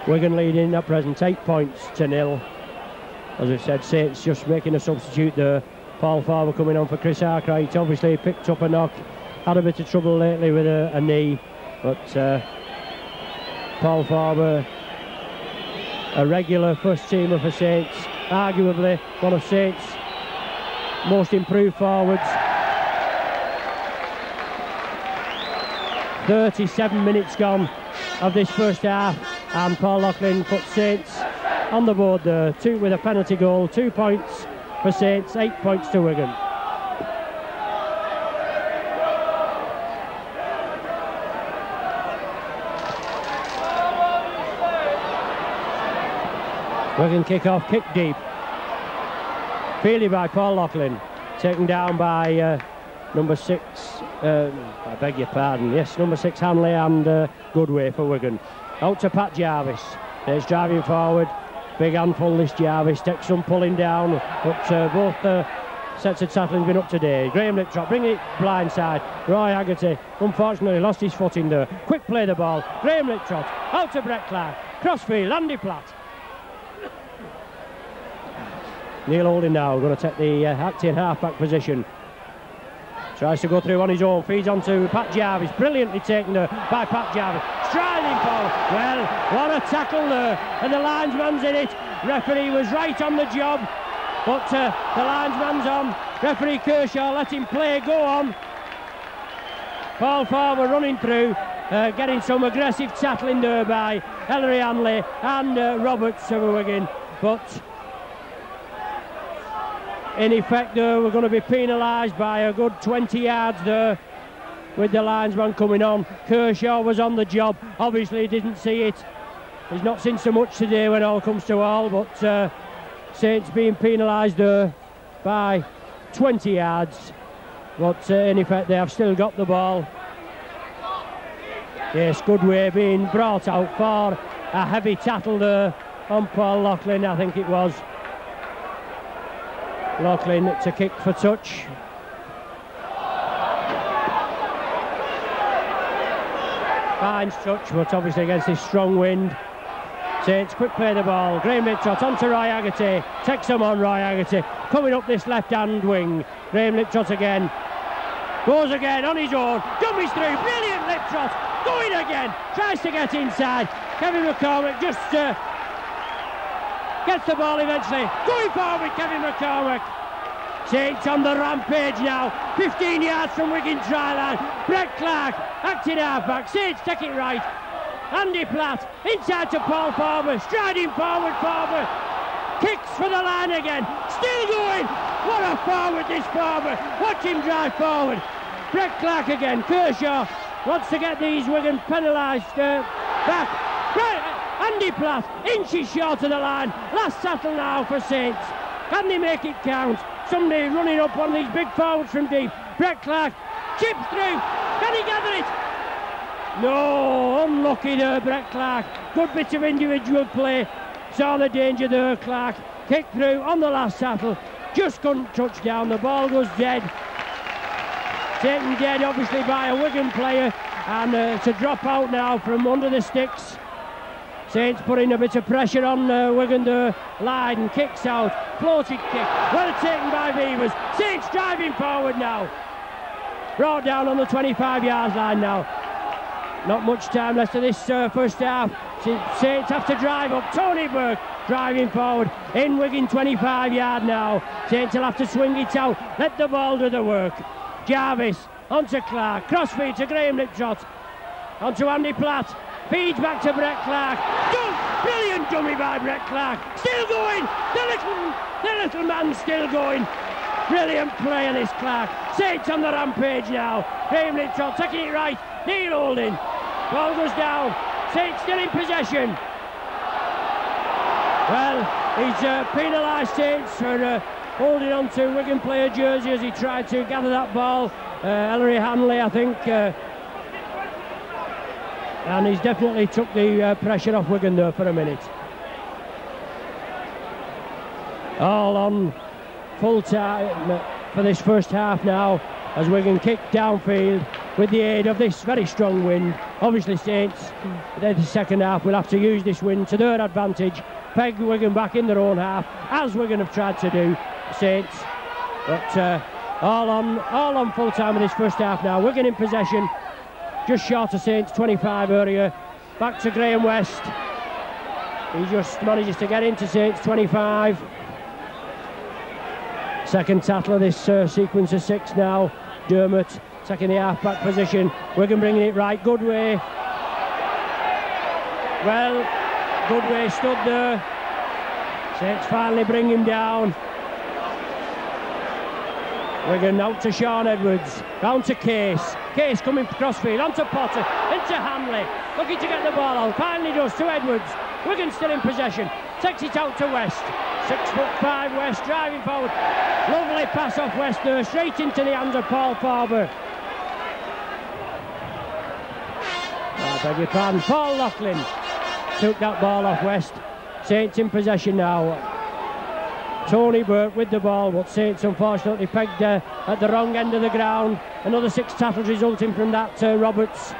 Wigan leading at present 8-0. As I said, Saints just making a substitute there. Paul Farber coming on for Chris Arkwright. Obviously picked up a knock, had a bit of trouble lately with a knee, but Paul Farber, a regular first teamer for Saints, arguably one of Saints' most improved forwards. 37 minutes gone of this first half, and Paul Loughlin put Saints on the board there, 2 with a penalty goal, 2 points for Saints, 8 points to Wigan. Wigan kick off, kick deep. Fielded by Paul Loughlin, taken down by number 6, I beg your pardon, yes, number 6 Hanley and Goodway for Wigan. Out to Pat Jarvis, he's driving forward, big handful this Jarvis, takes some pulling down, but both sets of tackling been up today. Graham Liptrot bringing it blindside. Roy Haggerty unfortunately lost his footing there. Quick play the ball, Graham Liptrot out to Brett Clark, crossfield, Andy Platt. Neil Holding now going to take the acting half-back position. Tries to go through on his own, feeds on to Pat Jarvis, brilliantly taken there by Pat Jarvis, striding forward. Well, what a tackle there, and the linesman's in it. Referee was right on the job, but the linesman's on. Referee Kershaw let him play, go on. Paul Farber running through, getting some aggressive tackling there by Ellery Hanley and Roberts of Wigan, but in effect there we're going to be penalised by a good 20 yards there with the linesman coming on. Kershaw was on the job, obviously he didn't see it. He's not seen so much today when all comes to all, but Saints being penalised there by 20 yards, but in effect they have still got the ball. Yes, Goodway being brought out for a heavy tackle there on Paul Loughlin, I think it was. Loughlin to kick for touch. Finds touch, but obviously against this strong wind. Saints quick play the ball. Graham Liptrot onto Roy Haggerty. Takes him on Roy Haggerty. Coming up this left-hand wing. Graham Liptrot again. Goes again on his own. Dummies through. Brilliant Liptrot. Going again. Tries to get inside. Kevin McCormick just gets the ball eventually. Going forward, Kevin McCormick. Saints on the rampage now. 15 yards from Wigan try line. Brett Clark, acting half-back. Saints take it right. Andy Platt, inside to Paul Farber. Striding forward, Farber. Kicks for the line again. Still going. What a forward this forward. Watch him drive forward. Brett Clark again. Kershaw wants to get these Wigan penalised back. Right, Andy Platt, inches short of the line. Last settle now for Saints. Can they make it count? Somebody running up one of these big forwards from deep. Brett Clark chips through. Can he gather it? No, unlucky there, Brett Clark. Good bit of individual play. Saw the danger there, Clark. Kick through on the last settle. Just couldn't touch down. The ball goes dead. Taken dead, obviously, by a Wigan player. And it's a drop out now from under the sticks. Saints putting a bit of pressure on Wigan there. Lydon kicks out. Floated kick. Well taken by Beavers. Saints driving forward now. Brought down on the 25-yard line now. Not much time left of this first half. Saints have to drive up. Tony Burke driving forward in Wigan 25-yard now. Saints will have to swing it out. Let the ball do the work. Jarvis onto Clark. Crossfeed to Graham Liptrot. Onto Andy Platt. Feeds back to Brett Clark. Brilliant dummy by Brett Clark. Still going. The little man's still going. Brilliant play of this Clark. Saints on the rampage now. Graham Liptrot taking it right. Neil Holding. Ball goes down. Saints still in possession. Well, he's penalised Saints for holding on to Wigan player jersey as he tried to gather that ball. Ellery Hanley, I think. And he's definitely took the pressure off Wigan there for a minute. All on full time for this first half now as Wigan kick downfield with the aid of this very strong wind. Obviously Saints, in the second half, will have to use this wind to their advantage, peg Wigan back in their own half, as Wigan have tried to do, Saints. But all on full time in this first half now. Wigan in possession, just short of Saints, 25 area. Back to Graham West. He just manages to get into Saints 25. Second tackle of this sequence of 6 now. Dermott taking the half-back position. Wigan bringing it right. Goodway. Well, Goodway stood there. Saints finally bring him down. Wigan out to Sean Edwards. Down to Case. Case coming crossfield. Onto Potter. Into Hanley. Looking to get the ball out. Finally does to Edwards. Wigan still in possession. Takes it out to West. 6'5" West driving forward. Lovely pass off West there, straight into the hands of Paul Farber. I beg your pardon, Paul Loughlin took that ball off West. Saints in possession now. Tony Burke with the ball, but Saints unfortunately pegged at the wrong end of the ground. Another 6 tackles resulting from that. Roberts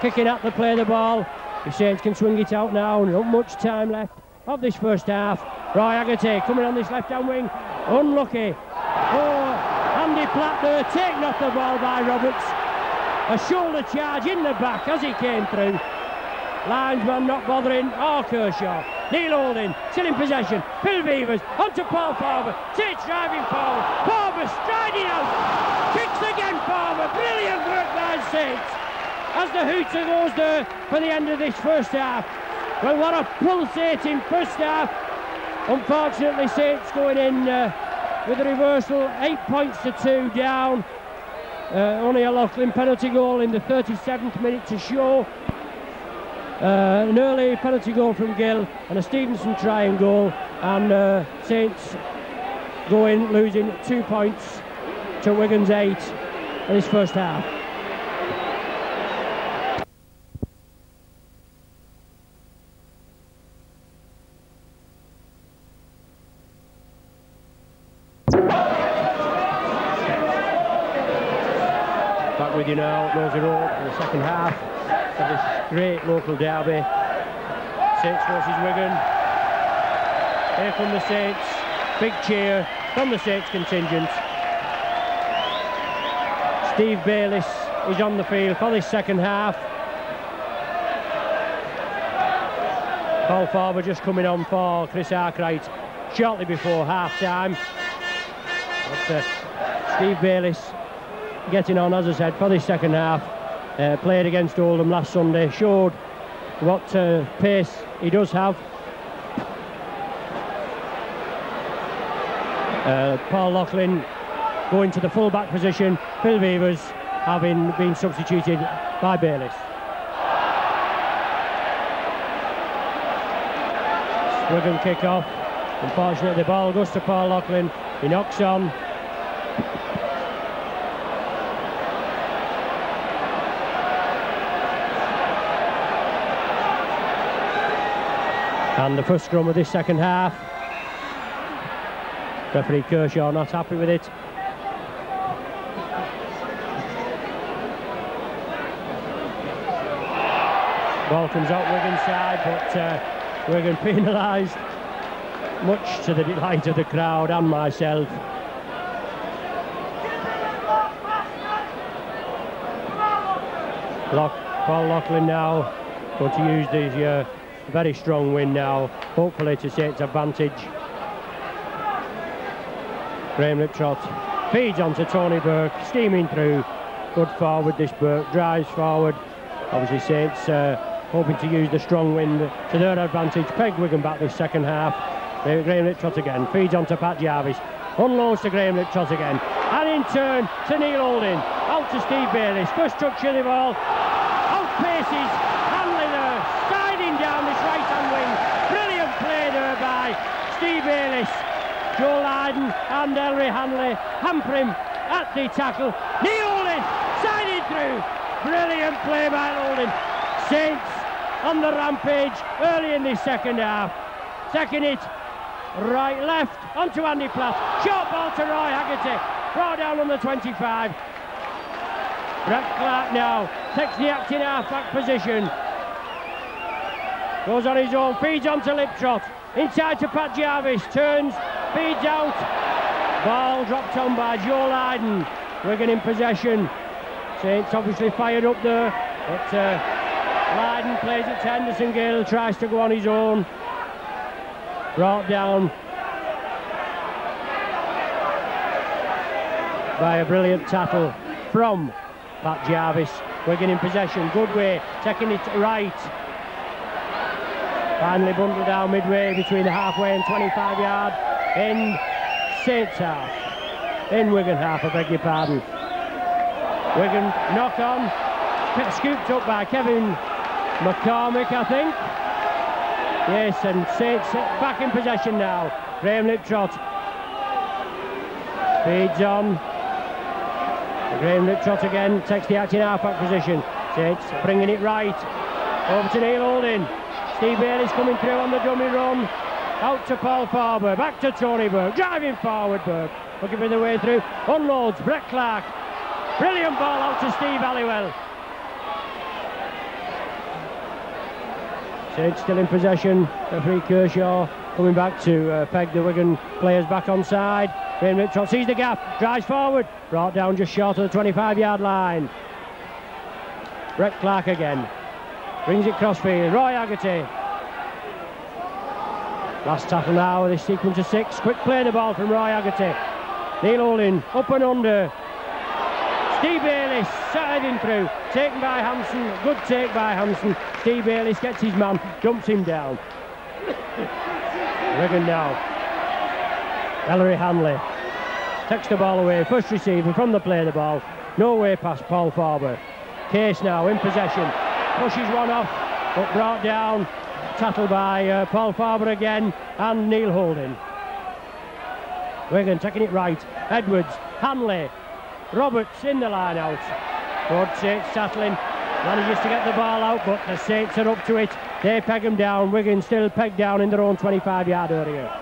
kicking at the play of the ball. The Saints can swing it out now. Not much time left of this first half. Roy Agate coming on this left-hand wing. Unlucky. Oh, Andy Platt there, taken off the ball by Roberts. A shoulder charge in the back as he came through. Linesman not bothering. Oh, Kershaw. Neil Holding, still in possession. Phil Beavers, onto Paul Farber. Saints driving forward. Farber striding out. Kicks again, Farber. Brilliant work by Saints. As the hooter goes there for the end of this first half. Well, what a pulsating first half. Unfortunately, Saints going in with a reversal, 8 points to 2 down. Only a Loughlin penalty goal in the 37th minute to show. An early penalty goal from Gill and a Stevenson trying goal. And Saints going losing 2 points to Wigan's 8 in this first half. With you now, Nosey Road in the second half of this great local derby. Saints versus Wigan. Here come the Saints. Big cheer from the Saints contingent. Steve Bayliss is on the field for this second half. Paul Farber just coming on for Chris Arkwright shortly before half-time. But Steve Bayliss getting on, as I said, for this second half. Played against Oldham last Sunday, showed what pace he does have. Paul Loughlin going to the full-back position. Phil Beavers having been substituted by Bayliss. Wigan kick-off. Unfortunately, the ball goes to Paul Loughlin. He knocks on. And the first scrum of this second half. Referee Kershaw not happy with it. Ball comes out Wigan's side, but Wigan penalised, much to the delight of the crowd and myself. Paul Loughlin now going to use the very strong wind now, hopefully to Saints' advantage. Graham Liptrot feeds onto Tony Burke, steaming through. Good forward this Burke, drives forward. Obviously Saints hoping to use the strong wind to their advantage. Peg Wigan back this second half. Graham Liptrot again, feeds onto Pat Jarvis. Unloads to Graham Liptrot again. And in turn to Neil Holding. Out to Steve Bayliss. Good structure of the ball. Outpaces Hanley there. Sliding down this right-hand wing. Brilliant play there by Steve Bayliss. Joe Lydon and Ellery Hanley hamper him at the tackle. Neil Holding sided through. Brilliant play by Holding. Saints on the rampage early in this second half. Second hit, right, left, onto Andy Platt. Short ball to Roy Haggerty. Brought down on the 25. Brett Clark now takes the acting half-back position. Goes on his own, feeds on to Liptrot. Inside to Pat Jarvis, turns, feeds out. Ball dropped on by Joe Lydon. Wigan in possession. Saints obviously fired up there, but Lydon plays it to Henderson Gill, tries to go on his own. Brought down by a brilliant tackle from Pat Jarvis. Wigan in possession, good way, taking it right. Finally bundled down midway between the halfway and 25 yard in Saints half. In Wigan half, I beg your pardon. Wigan knock on, scooped up by Kevin McCormick, I think. Yes, and Saints back in possession now. Graham Liptrot feeds on. Graham Liptrot again takes the acting half-back position. Saints bringing it right over to Neil Holding. Steve Bayliss coming through on the dummy run. Out to Paul Farber, back to Tony Burke, driving forward Burke, looking for the way through. Unloads, Brett Clark. Brilliant ball out to Steve Halliwell. Saints still in possession. Referee Kershaw coming back to peg the Wigan players back on side. Graham Liptrot sees the gap, drives forward, brought down just short of the 25 yard line. Brett Clark again, brings it crossfield. Roy Haggerty. Last tackle now, this sequence of 6. Quick play the ball from Roy Haggerty. Neil Holding up and under. Steve Bayliss siding through, taken by Hansen, good take by Hansen. Steve Bayliss gets his man, dumps him down. Wigan now. Ellery Hanley takes the ball away, first receiver from the play of the ball. No way past Paul Farber. Case now in possession, pushes one off, but brought down, tackled by Paul Farber again and Neil Holding. Wigan taking it right, Edwards, Hanley, Roberts in the line out. Good Saints tackling, manages to get the ball out, but the Saints are up to it. They peg him down. Wigan still pegged down in their own 25 yard area.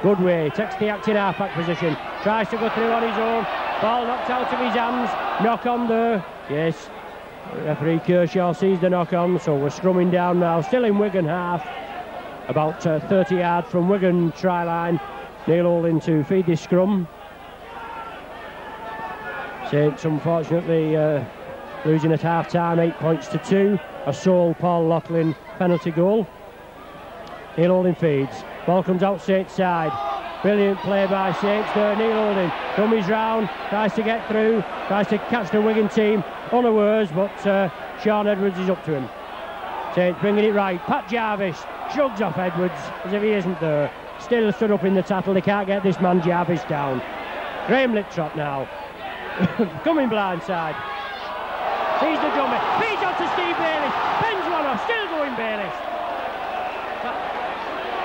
Good way, takes the acting half-back position, tries to go through on his own. Ball knocked out of his hands, knock on there. Yes, referee Kershaw sees the knock on, so we're scrumming down now. Still in Wigan half, about 30 yards from Wigan try line. Neil Holding to feed this scrum. Saints unfortunately losing at half-time, 8 points to 2. A sole Paul Loughlin penalty goal. Neil Holding feeds. Ball comes out Saints side. Brilliant play by Saints there. Neil Holding dummies round, tries to get through, tries to catch the Wigan team unawares, but Sean Edwards is up to him. Saints bringing it right. Pat Jarvis shrugs off Edwards as if he isn't there. still stood up in the tattle. They can't get this man Jarvis down. Graham Littrot now. Coming blindside. Sees the dummy. Feeds on to Steve Bayliss. Bends one off. Still going Bayliss.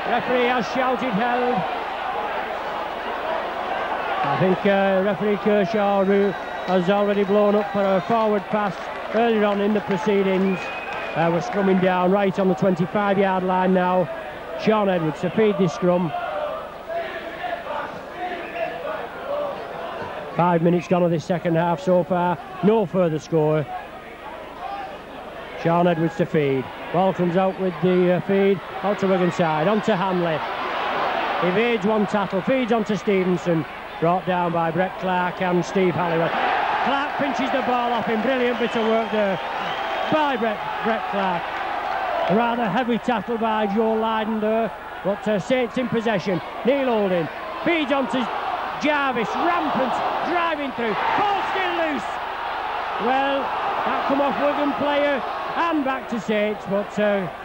Referee has shouted held. I think referee Kershaw has already blown up for a forward pass earlier on in the proceedings. We're scrumming down right on the 25-yard line now. Sean Edwards to feed this scrum. 5 minutes gone of this second half so far. No further score. Sean Edwards to feed. Ball comes out with the feed. Out to Wigan side. On to Hanley. Evades one tackle. Feeds on to Stevenson. Brought down by Brett Clark and Steve Halliwell. Clark pinches the ball off him. Brilliant bit of work there by Brett Clark. A rather heavy tackle by Joe Lydon there. But Saints in possession. Neil Holding. Feeds on to Jarvis. Rampant. Driving through. Ball still loose. Well, that come off Wigan player and back to Saints, but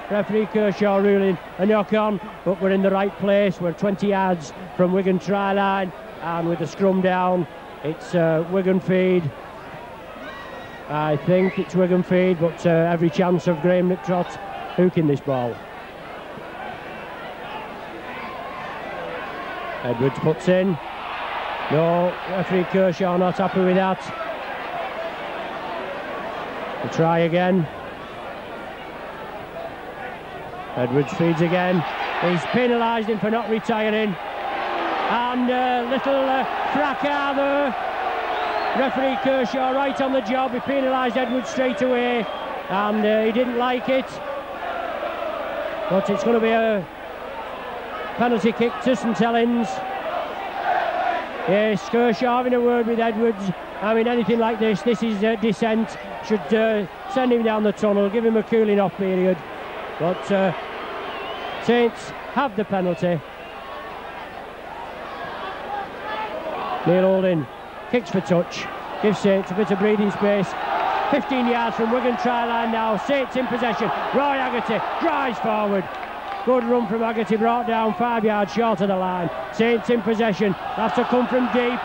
referee Kershaw ruling a knock on. But we're in the right place. We're 20 yards from Wigan try line, and with the scrum down, it's Wigan feed. I think it's Wigan feed, but every chance of Graham Littrot hooking this ball. Edwards puts in. No, referee Kershaw not happy with that. We'll try again. Edwards feeds again. He's penalised him for not retiring. And little fracas there. Referee Kershaw right on the job. He penalised Edwards straight away. And he didn't like it. But it's going to be a penalty kick to St Helens. Yes, Kershaw having a word with Edwards. I mean, anything like this is dissent. Should send him down the tunnel, give him a cooling off period. But Saints have the penalty. Neil Holding kicks for touch, gives Saints a bit of breathing space. 15 yards from Wigan try line now. Saints in possession. Roy Haggerty drives forward. Good run from Haggerty, brought down 5 yards short of the line. Saints in possession. That's to come from deep.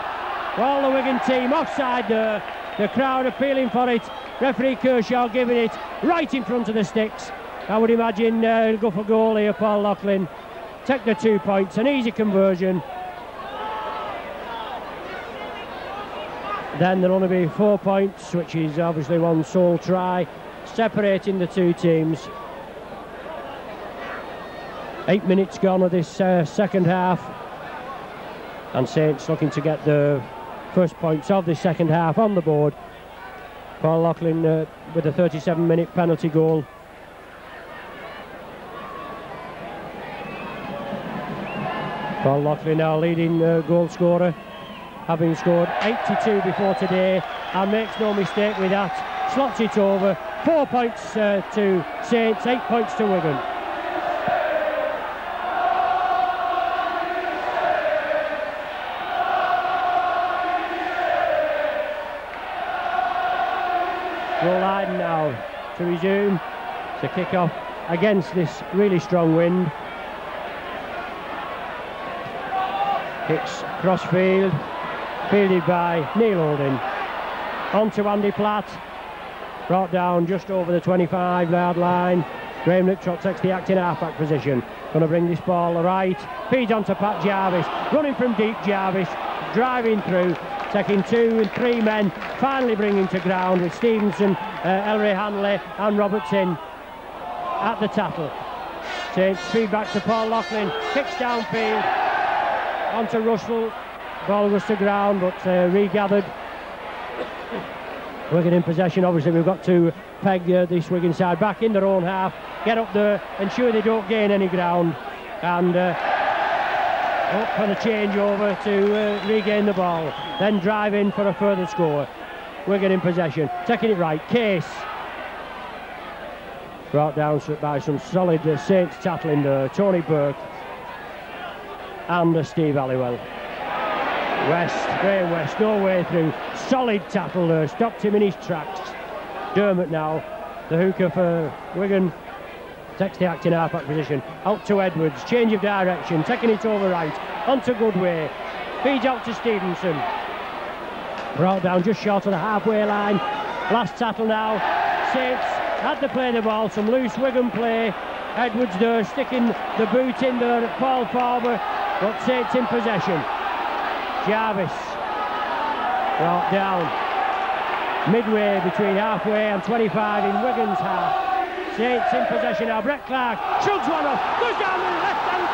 All the Wigan team offside there. The crowd appealing for it. Referee Kershaw giving it right in front of the sticks. I would imagine go for goal here, Paul Loughlin. Take the 2 points, an easy conversion. Then there'll only be 4 points, which is obviously one sole try, separating the two teams. 8 minutes gone of this second half. And Saints looking to get the first points of the second half on the board. Paul Loughlin with a 37-minute penalty goal. Paul Loughlin now leading goal scorer, having scored 82 before today, and makes no mistake with that. Slots it over. 4 points to Saints, 8 points to Wigan. Joe Lydon now to resume to kick off against this really strong wind. Kicks crossfield, fielded by Neil Holding. On to Andy Platt, brought down just over the 25-yard line. Graham Littrot takes the acting half-back position. Going to bring this ball right. Feeds on to Pat Jarvis. Running from deep, Jarvis. Driving through. Taking 2 and 3 men. Finally bringing to ground with Stevenson, Ellery Hanley and Robertson at the tackle. Takes feedback to Paul Loughlin. Kicks downfield. On to Russell. Ball goes to ground, but regathered. Wigan in possession. Obviously, we've got to peg this Wigan side back in their own half. Get up there, ensure they don't gain any ground, and hope for the changeover to regain the ball. Then drive in for a further score. Wigan in possession. Taking it right. Case. Brought down by some solid Saints tackling there. Tony Burke and Steve Halliwell. Graham West, no way through. Solid tackle there, stopped him in his tracks. Dermott now, the hooker for Wigan. takes the acting half-back position, out to Edwards, change of direction, taking it over right, onto Goodway, feeds out to Stevenson, brought down just short of the halfway line. Last tackle now, Saints had to play the ball, some loose Wigan play, Edwards there sticking the boot in there at Paul Farber, but Saints in possession. Jarvis brought down midway between halfway and 25 in Wigan's half. Saints in possession now. Brett Clark chugs one off, goes down the left hand.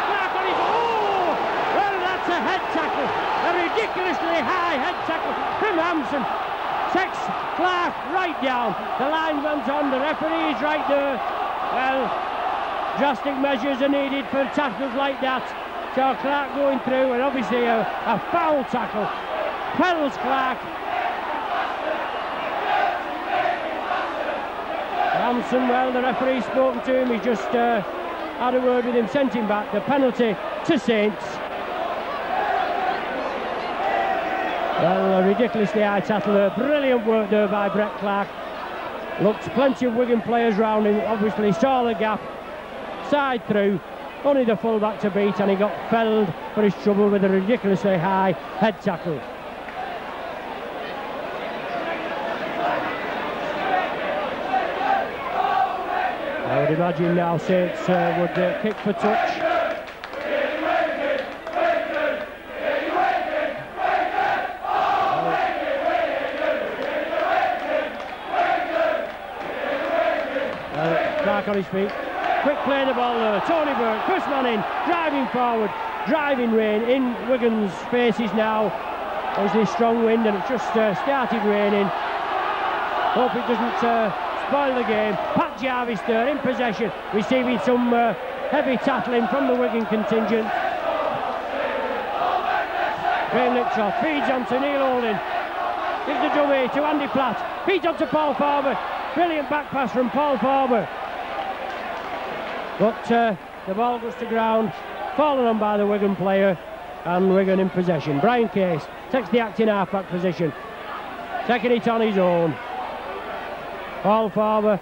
Clark on his, oh! Well, that's a head tackle, a ridiculously high head tackle from Hampson. Takes Clark right down. The lineman's on, the referee is right there. Well, drastic measures are needed for tackles like that. So Clark going through, and obviously a foul tackle. Fells Clark. Hampson, well, the referee's spoken to him, he's just had a word with him, sent him back. The penalty to Saints. Well, a ridiculously high tackle there, brilliant work there by Brett Clark. Looked plenty of Wigan players round him, obviously saw the gap, side through, only the full-back to beat, and he got felled for his trouble with a ridiculously high head tackle. I would imagine now Saints would kick for touch. Clark on his feet. Quick play the ball there. Tony Burke, first man in, driving forward, driving rain in Wigan's faces now. There's this strong wind and it's just started raining. Hope it doesn't spoil the game. Pat Jarvis there in possession, receiving some heavy tackling from the Wigan contingent. Graham Liptrot feeds on to Neil Holding. Gives the dummy to Andy Platt. Feeds on to Paul Farber. Brilliant back pass from Paul Farber. But the ball goes to ground, fallen on by the Wigan player, and Wigan in possession. Brian Case takes the acting half-back position, taking it on his own. Paul Farber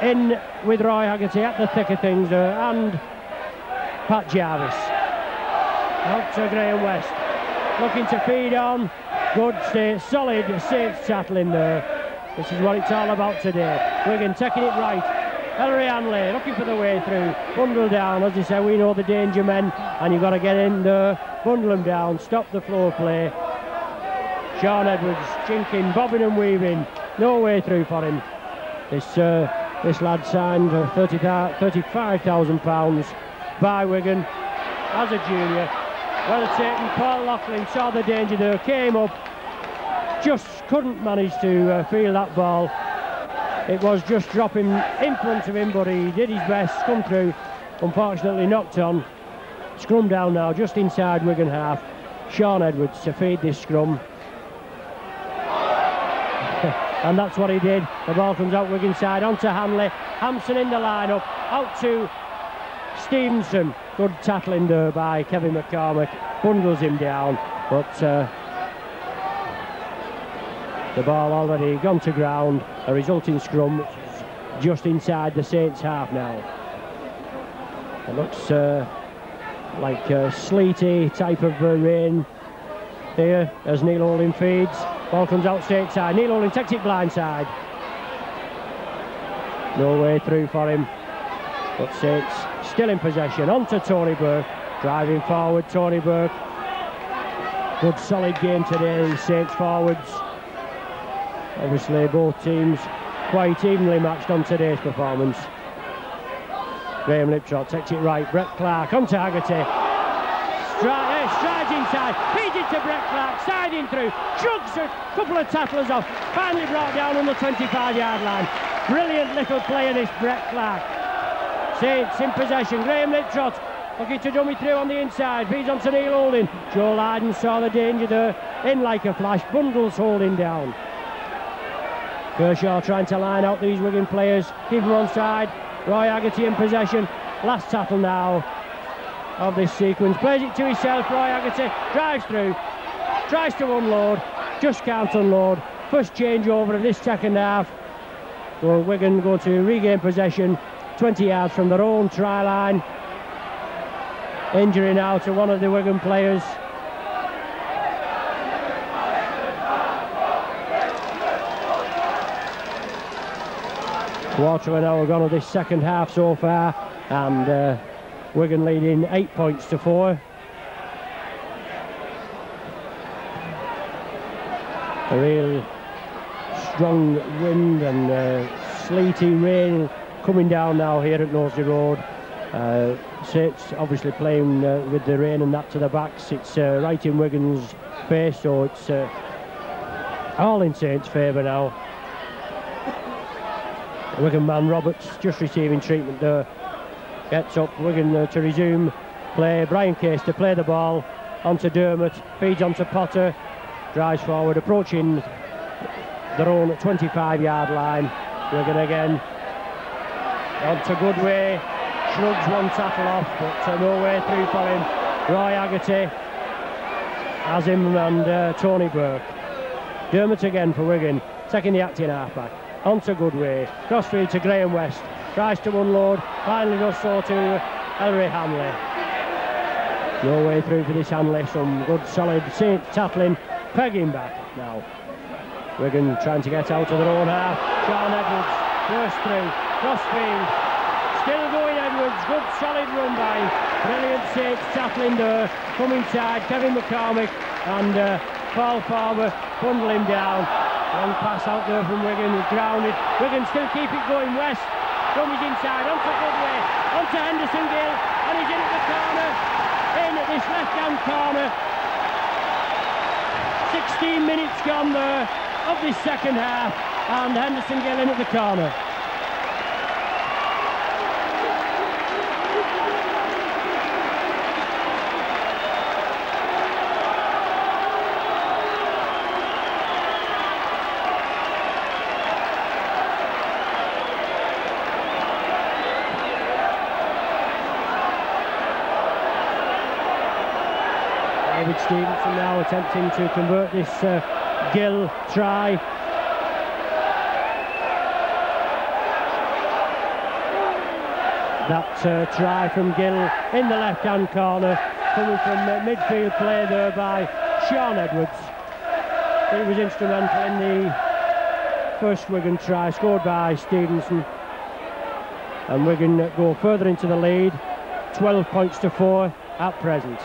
in with Roy Haggerty at the thick of things there, and Pat Jarvis. Out to Graham West, looking to feed on. Good, solid, safe tackling there. This is what it's all about today. Wigan taking it right. Ellery Hanley looking for the way through. Bundle down, as you say, we know the danger men, and you've got to get in there, bundle them down, stop the floor play. Sean Edwards jinking, bobbing and weaving. No way through for him. This lad signed for £35,000 by Wigan as a junior. Well taken. Paul Loughlin saw the danger there, came up, just couldn't manage to feel that ball. It was just dropping in front of him, but he did his best, come through. Unfortunately knocked on. Scrum down now, just inside Wigan half. Sean Edwards to feed this scrum. And that's what he did. The ball comes out Wigan side, onto Hanley. Hampson in the line-up, out to Stevenson. Good tackling there by Kevin McCormick. Bundles him down, but the ball already gone to ground. A resulting scrum just inside the Saints half now. It looks like a sleety type of rain here as Neil Holding feeds. Ball comes out straight side. Neil Holding takes it blind side. No way through for him. But Saints still in possession. On to Tony Burke. Driving forward, Tony Burke. Good solid game today, these Saints forwards. Obviously both teams quite evenly matched on today's performance. Graham Liptrot takes it right. Brett Clark onto Haggerty. Strides inside, feeds it to Brett Clark, siding through, chugs a couple of tacklers off, finally brought down on the 25-yard line. Brilliant little player, this Brett Clark. Saints in possession. Graham Liptrot looking to dummy through on the inside, feeds on to Neil Holding. Joe Lydon saw the danger there, in like a flash, bundles Holding down. Kershaw trying to line out these Wigan players, keep them on side. Roy Haggerty in possession. Last tackle now of this sequence. Plays it to himself. Roy Haggerty drives through, tries to unload, just can't unload. First changeover of this second half. So Wigan go to regain possession 20 yards from their own try line. Injury now to one of the Wigan players. Quarter of an hour gone of this second half so far, and Wigan leading 8 points to 4. A real strong wind and sleety rain coming down now here at Knowsley Road. Saints obviously playing with the rain and that to the backs. It's right in Wigan's face, so it's all in Saints' favour now. Wigan man Roberts just receiving treatment there. Gets up, Wigan to resume play. Brian Case to play the ball onto Dermot, feeds onto Potter, drives forward, approaching their own 25-yard line. Wigan again onto Goodway, shrugs one tackle off, but no way through for him. Roy Haggerty has him, and Tony Burke. Dermot again for Wigan, taking the acting halfback. Onto Goodway, crossfield to Graham West, tries to unload, finally does so to Ellery Hanley. No way through for this Hanley, some good solid Saints tackling, pegging back now. Wigan trying to get out of their own half. Sean Edwards burst through, crossfield, still going Edwards, good solid run by him. Brilliant Saints tackling there, come inside, Kevin McCormick and Paul Farmer bundle him down. Long pass out there from Wigan, he's grounded. Wigan still keep it going west. From his inside, onto Goodway, onto Henderson Gill, and he's in at the corner, in at this left-hand corner. 16 minutes gone there of this second half, and Henderson Gill in at the corner. David Stevenson now attempting to convert this Gill try. That try from Gill in the left-hand corner, coming from midfield play there by Sean Edwards. He was instrumental in the first Wigan try scored by Stevenson. And Wigan go further into the lead, 12 points to 4 at present.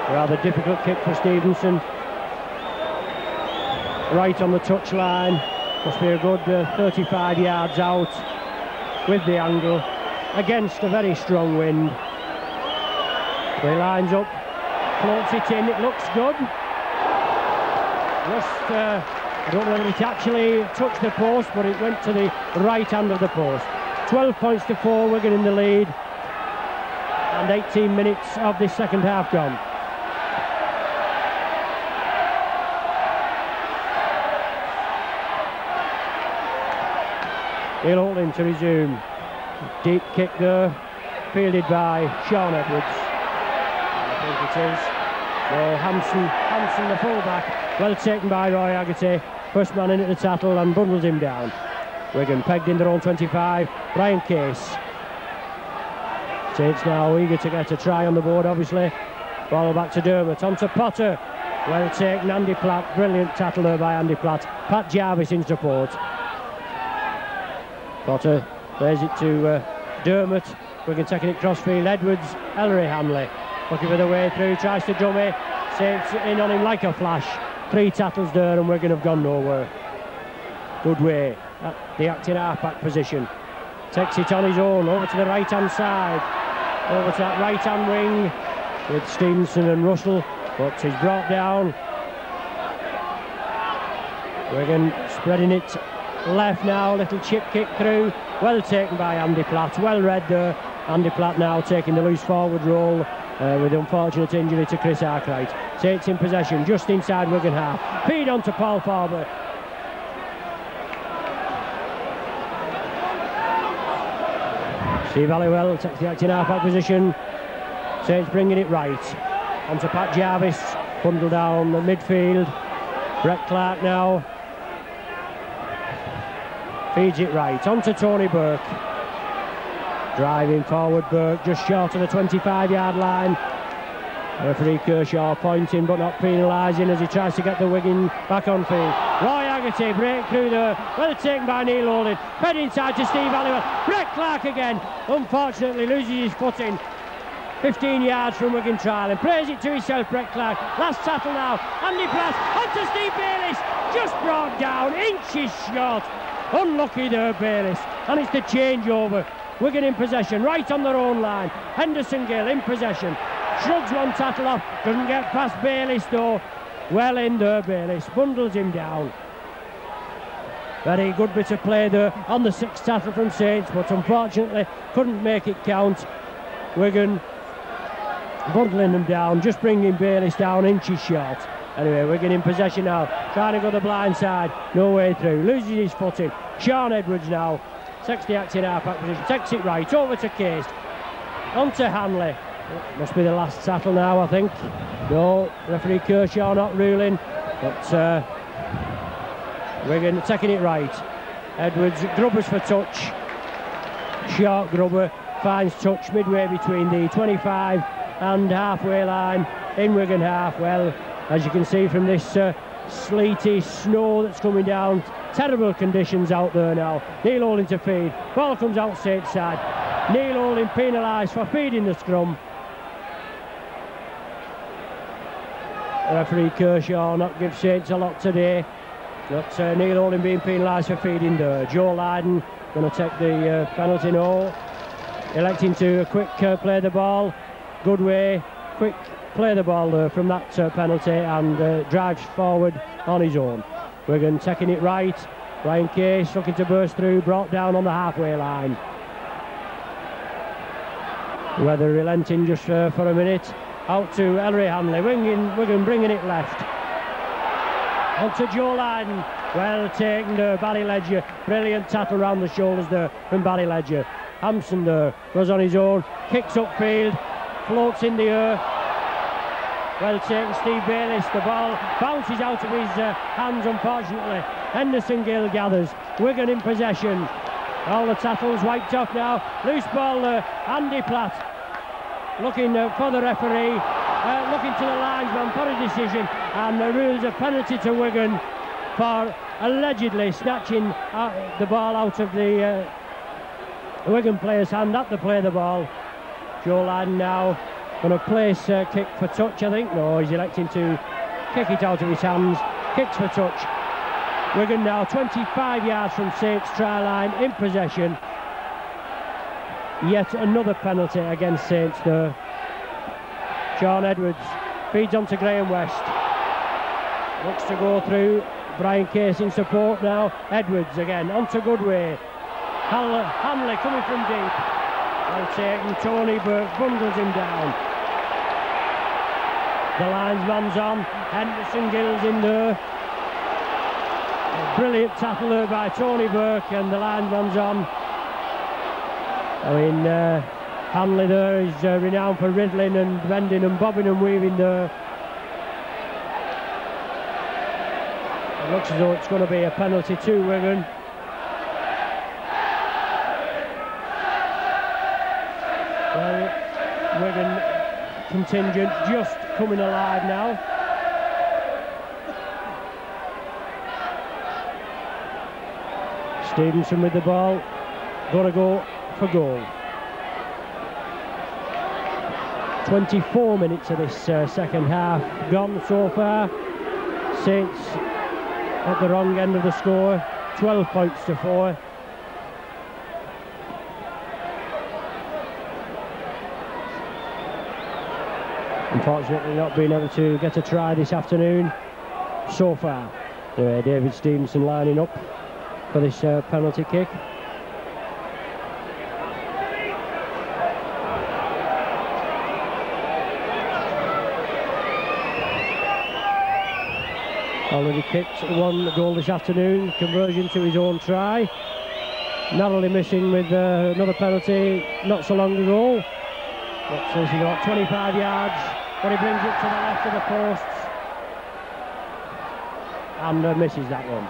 Rather difficult kick for Stevenson. Right on the touchline. Must be a good 35 yards out with the angle against a very strong wind. He lines up, floats it in, it looks good. Just, I don't know whether it actually touched the post, but it went to the right hand of the post. 12 points to 4, Wigan in the lead. And 18 minutes of this second half gone. He'll hold him to resume. Deep kick there, fielded by Sean Edwards. I think it is. No, Hanson the fullback, well taken by Roy Haggerty. First man in at the tackle and bundles him down. Wigan pegged in their own 25. Brian Case. Saints now eager to get a try on the board, obviously. Ball back to Dermot, onto Potter. Well taken, Andy Platt. Brilliant tackle there by Andy Platt. Pat Jarvis in support. Potter plays it to Dermot. Wigan taking it crossfield. Edwards, Ellery Hanley looking for the way through, tries to dummy. Saints in on him like a flash. 3 tackles there and Wigan have gone nowhere. Goodway at the acting half-back position. Takes it on his own, over to the right-hand side. Over to that right-hand wing with Stevenson and Russell, but he's brought down. Wigan spreading it left now, little chip kick through, well taken by Andy Platt, well read there. Andy Platt now taking the loose forward roll with unfortunate injury to Chris Arkwright. Saints in possession just inside Wigan half, feed on to Paul Farber. Steve Halliwell takes the acting half-back position. Saints bringing it right onto Pat Jarvis, bundle down the midfield. Brett Clark now feeds it right, on to Tony Burke. Driving forward Burke, just short of the 25-yard line. Referee Kershaw pointing but not penalising as he tries to get the Wigan back on field. Roy Haggerty break through there, well taken by Neil Holding. Fed inside to Steve Halliwell. Brett Clark again, unfortunately loses his footing. 15 yards from Wigan trial and plays it to himself, Brett Clark. Last tackle now, Andy Platt onto Steve Bayliss, just brought down, inches short. Unlucky there, Bayliss, and it's the changeover. Wigan in possession, right on their own line. Henderson Gill in possession, shrugs one tackle off, doesn't get past Bayliss though. Well in there, Bayliss, bundles him down. Very good bit of play there on the sixth tackle from Saints, but unfortunately couldn't make it count. Wigan bundling them down, just bringing Bayliss down inches short. Anyway, Wigan in possession now, trying to go the blind side, no way through, loses his footing. Sean Edwards now takes the acting half-back position, takes it right, over to Case, on to Hanley. Must be the last tackle now, I think. No, referee Kershaw not ruling, but Wigan taking it right. Edwards, grubbers for touch. Short grubber, finds touch midway between the 25 and halfway line in Wigan half. Well, as you can see from this sleety snow that's coming down, terrible conditions out there now. Neil Holding to feed, ball comes out Saints side. Neil Holding penalised for feeding the scrum. Referee Kershaw not give Saints a lot today, but Neil Holding being penalised for feeding there. Joe Lydon going to take the penalty, no. Electing to quick play the ball. Good way, quick play the ball there from that penalty and drives forward on his own. Wigan taking it right. Brian Case looking to burst through, brought down on the halfway line. Weather relenting just for a minute. Out to Ellery Hanley, Wigan bringing it left. On to Joe Lydon, well taken there, Barry Ledger. Brilliant tackle round the shoulders there from Barry Ledger. Hampson there, goes on his own, kicks upfield, floats in the air. Well taken, Steve Bayliss. The ball bounces out of his hands, unfortunately. Henderson Gill gathers. Wigan in possession. All the tackles wiped off now. Loose ball there. Andy Platt looking for the referee, looking to the linesman for a decision, and the rules a penalty to Wigan for allegedly snatching the ball out of the Wigan player's hand at the play the ball. Joe Lydon now going to place kick for touch, I think. No, he's electing to kick it out of his hands. Kicks for touch. Wigan now 25 yards from Saints try line in possession. Yet another penalty against Saints there. Sean Edwards feeds on to Graham West. Looks to go through. Brian Case in support now. Edwards again on to Goodway. Hanley coming from deep. Well taken. Tony Burke bundles him down. The linesman's on. Henderson Gill's in there. A brilliant tackle there by Tony Burke, and the linesman's on. I mean, Hanley there is renowned for riddling and bending and bobbing and weaving there. It looks as though it's going to be a penalty to Wigan. Well, Wigan contingent just coming alive now. Stevenson with the ball, got to go for goal. 24 minutes of this second half gone so far. Saints at the wrong end of the score, 12 points to 4. Unfortunately not being able to get a try this afternoon so far. David Stevenson lining up for this penalty kick. Already kicked one goal this afternoon, conversion to his own try. Narrowly missing with another penalty not so long ago. But he's got 25 yards, but he brings it to the left of the posts. and misses that one.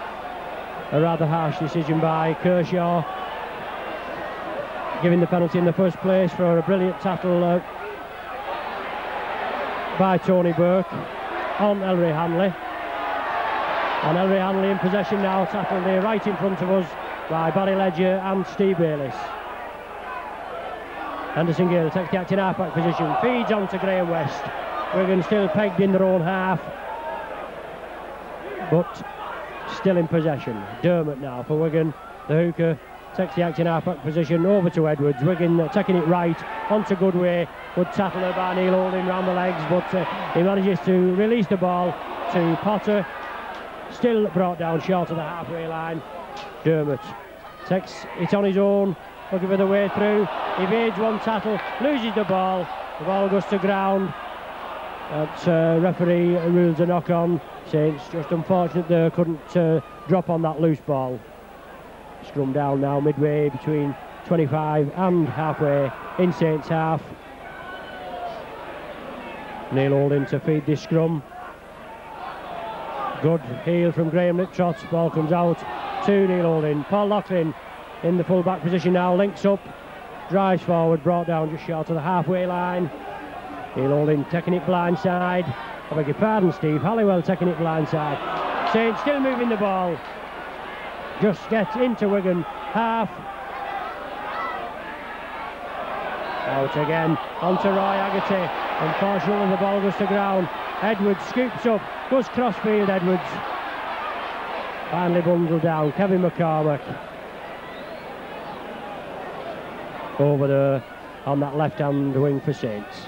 A rather harsh decision by Kershaw, giving the penalty in the first place for a brilliant tackle by Tony Burke on Ellery Hanley. And Ellery Hanley in possession now, tackled there right in front of us by Barry Ledger and Steve Bayliss. Anderson Gill takes the acting half-back position, feeds on to Graham West. Wigan still pegged in their own half, but still in possession. Dermott now for Wigan, the hooker, takes the acting half-back position over to Edwards. Wigan taking it right onto Goodway. Good tackle there by Neil Holding round the legs, but he manages to release the ball to Potter. Still brought down short of the halfway line. Dermott takes it on his own, looking for the way through. Evades one tackle, loses the ball goes to ground. That referee rules a knock on. Saints just unfortunate they couldn't drop on that loose ball. Scrum down now midway between 25 and halfway in Saints half. Neil Holding to feed this scrum. Good heel from Graham Liptrot. Ball comes out to Neil Holding. Paul Loughlin in the full back position now, links up, drives forward, brought down just short of the halfway line. Neil Holding taking it blindside. I beg your pardon, Steve. Halliwell taking it blindside. Saints still moving the ball. Just gets into Wigan half. Out again onto Roy Haggerty. Unfortunately the ball goes to ground. Edwards scoops up, goes crossfield. Edwards finally bundled down. Kevin McCormack over there on that left hand wing for Saints.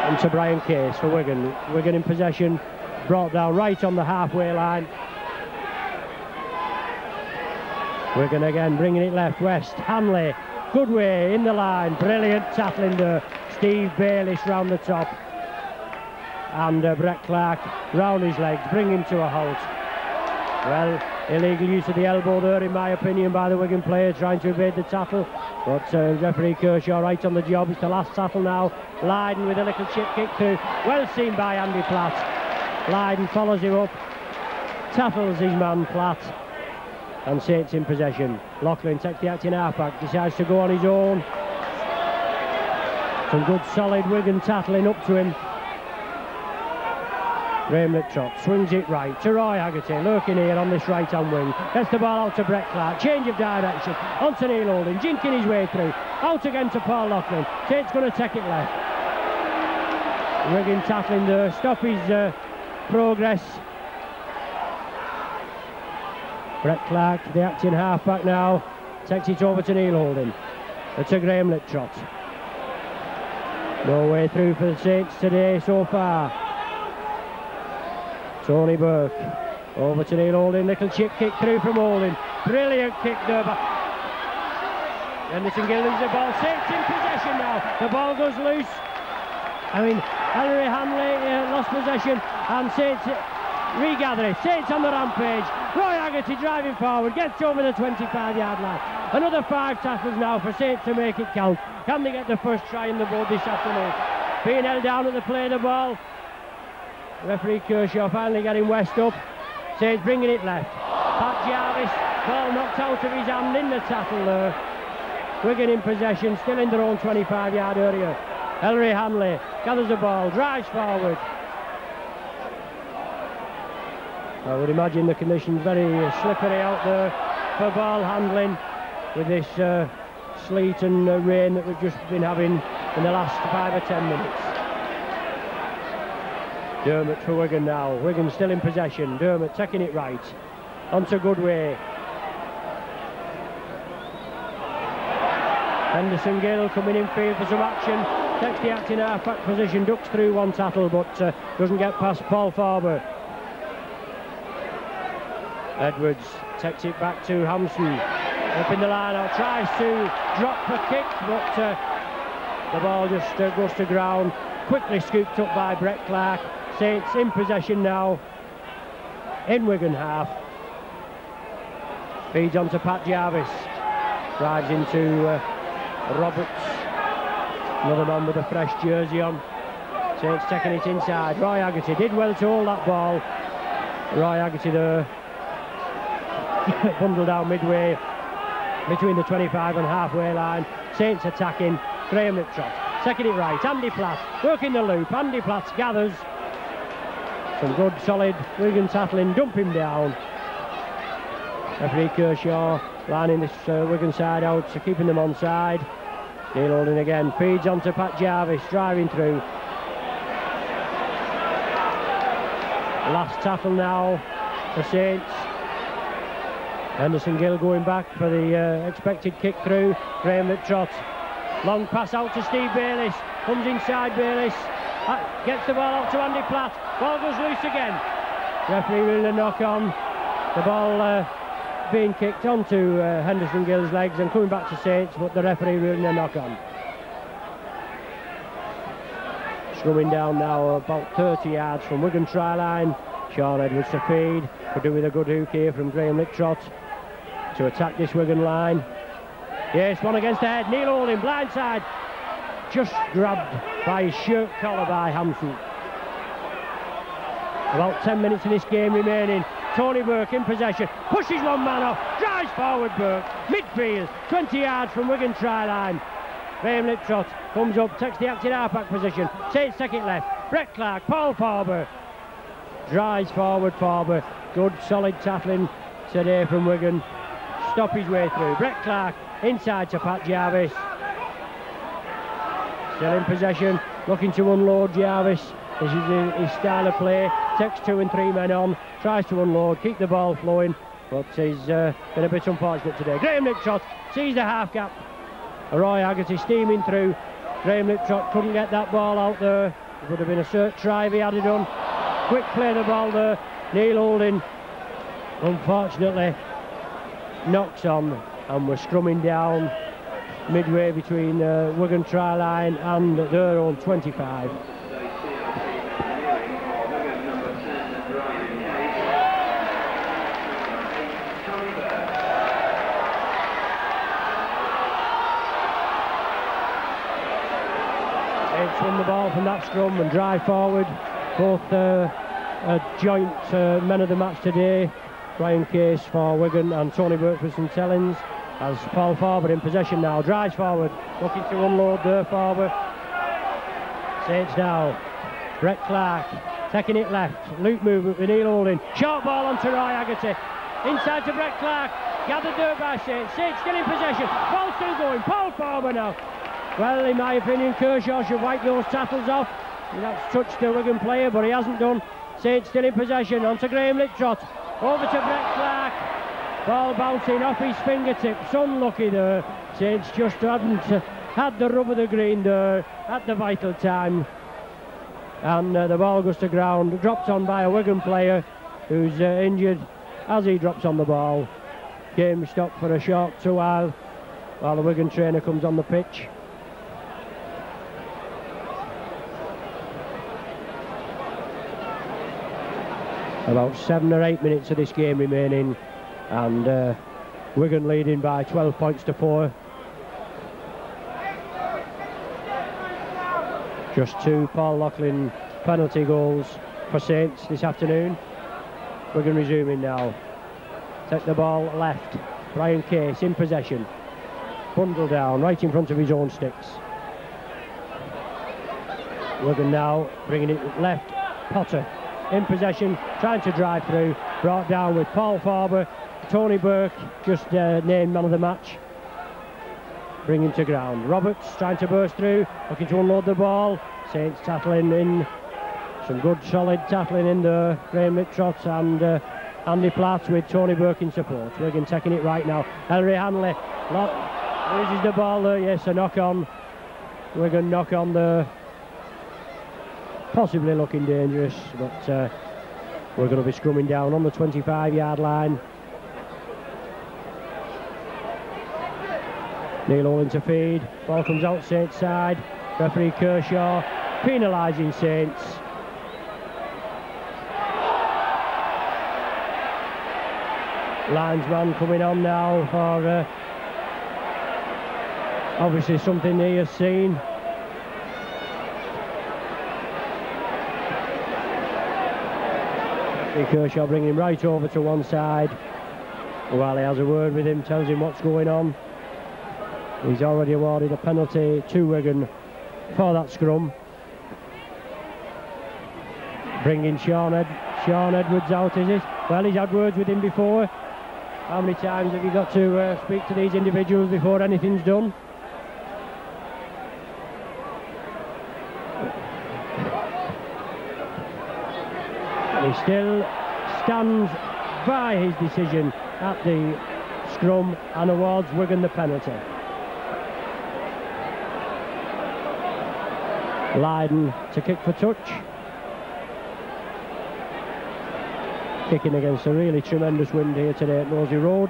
And to Brian Case for Wigan. Wigan in possession, brought down right on the halfway line. Wigan again bringing it left. West, Hanley, Goodway in the line, brilliant tackling there. Steve Bayliss round the top, and Brett Clark round his legs, bring him to a halt. Well, illegal use of the elbow there in my opinion by the Wigan player trying to evade the tackle, but referee Kershaw right on the job. It's the last tackle now. Lydon with a little chip kick through, well seen by Andy Platt. Lydon follows him up, tackles his man Platt, and Saints in possession. Loughlin takes the acting halfback, decides to go on his own. Some good solid Wigan tackling up to him. Graham Liptrot swings it right to Roy Haggerty, lurking here on this right hand wing. Gets the ball out to Brett Clark, change of direction onto Neil Holding, jinking his way through. Out again to Paul Loughlin. Saints going to take it left. Wigan tackling there, stop his progress. Brett Clark, the acting halfback now, takes it over to Neil Holding. To Graham Liptrot. No way through for the Saints today so far. Tony Burke over to Neil Holding, little chip kick through from Holding. Brilliant kick there. Anderson Gill loses the ball. Saints in possession now. The ball goes loose. Ellery Hanley lost possession, and Saints regather it. Saints on the rampage. Roy Haggerty driving forward, gets over the 25-yard line. Another 5 tackles now for Saints to make it count. Can they get the first try in the board this afternoon? Being held down at the play of the ball. Referee Kershaw finally getting West up. Saints bringing it left. Pat Jarvis, ball knocked out of his hand in the tackle there. Wigan in possession, still in their own 25-yard area. Ellery Hanley gathers the ball, drives forward. I would imagine the conditions very slippery out there for ball handling with this sleet and rain that we've just been having in the last 5 or 10 minutes. Dermott for Wigan now. Wigan still in possession. Dermott taking it right. Onto Goodway. Henderson Gill coming in field for some action. Takes the acting half-back position, ducks through one tackle, but doesn't get past Paul Farber. Edwards takes it back to Hampson. Up in the line out, tries to drop the kick, but the ball just goes to ground. Quickly scooped up by Brett Clark. Saints in possession now in Wigan half. Feeds on to Pat Jarvis. Drives into Roberts. Another man with a fresh jersey on. Saints taking it inside. Roy Haggerty did well to hold that ball. Roy Haggerty there. Bundled down midway between the 25 and halfway line. Saints attacking. Graham Liptrot second it right. Andy Platt working the loop. Andy Platt gathers. Some good solid Wigan tackling. Dump him down. Referee Kershaw lining this Wigan side out, so keeping them on side. Neil Holding again feeds onto Pat Jarvis, driving through. Last tackle now for Saints. Henderson Gill going back for the expected kick through. Graham Liptrot. Long pass out to Steve Bayliss. Comes inside Bayliss. Gets the ball out to Andy Platt. Ball goes loose again. Referee with a knock on. The ball being kicked onto Henderson Gill's legs and coming back to Saints, but the referee ruling a knock on. Scrumming down now about 30 yards from Wigan try line. Sean Edwards to feed. Could do with a good hook here from Graham Liptrot to attack this Wigan line. Yes, one against the head. Neil Holding blindside. Just grabbed by his shirt collar by Hampson. About 10 minutes of this game remaining. Tony Burke in possession, pushes one man off, drives forward Burke, midfield, 20 yards from Wigan try line. Graham Liptrot comes up, takes the active half-back position, Saints take it left. Brett Clark, Paul Farber, drives forward Farber, good solid tackling today from Wigan. Stop his way through. Brett Clark inside to Pat Jarvis. Still in possession, looking to unload Jarvis. This is his style of play. Takes 2 and 3 men on, tries to unload, keep the ball flowing, but he's been a bit unfortunate today. Graham Liptrot sees the half gap. Roy Haggerty steaming through. Graham Liptrot couldn't get that ball out there. It would have been a cert try if he had it done. Quick play the ball there. Neil Holding unfortunately knocks on, and we're scrumming down midway between Wigan try line and their own 25. Win the ball from that scrum and drive forward. Both joint men of the match today. Brian Case for Wigan and Tony Burke for St Helens. As Paul Farber in possession now, drives forward, looking to unload there. Farber. Saints now. Brett Clark taking it left. Loop movement with Neil Holding. Short ball onto Roy Haggerty. Inside to Brett Clark. Gathered there by Saints. Saints still in possession. Ball still going. Paul Farber now. Well, in my opinion, Kershaw should wipe those tackles off. That's touched the Wigan player, but he hasn't done. Saints still in possession. On to Graham Liptrot. Over to Brett Clark. Ball bouncing off his fingertips. Unlucky there. Saints just hadn't had the rub of the green there at the vital time. And the ball goes to ground. Dropped on by a Wigan player who's injured as he drops on the ball. Game stopped for a short while the Wigan trainer comes on the pitch. About 7 or 8 minutes of this game remaining, and Wigan leading by 12 points to 4. Just 2 Paul Loughlin penalty goals for Saints this afternoon. Wigan resuming now. Take the ball left. Brian Case in possession. Bundle down right in front of his own sticks. Wigan now bringing it left. Potter in possession, trying to drive through, brought down with Paul Farber. Tony Burke just named man of the match, bringing to ground. Roberts trying to burst through, looking to unload the ball. Saints tackling in, some good solid tackling in there. Graham Liptrot and Andy Platt with Tony Burke in support. Wigan taking it right now. Henry Hanley loses the ball there. Yes, a knock on. Wigan knock on there. Possibly looking dangerous, but we're going to be scrumming down on the 25-yard line. Neil Holding to feed. Ball comes out Saints side. Referee Kershaw penalising Saints. Linesman coming on now for obviously something he has seen. Anthony Kershaw bringing him right over to one side. While he has a word with him, tells him what's going on. He's already awarded a penalty to Wigan for that scrum. Bringing Sean Edwards out, is it? Well, he's had words with him before. How many times have you got to speak to these individuals before anything's done? And he still stands by his decision at the scrum and awards Wigan the penalty. Lydon to kick for touch. Kicking against a really tremendous wind here today at Nosey Road,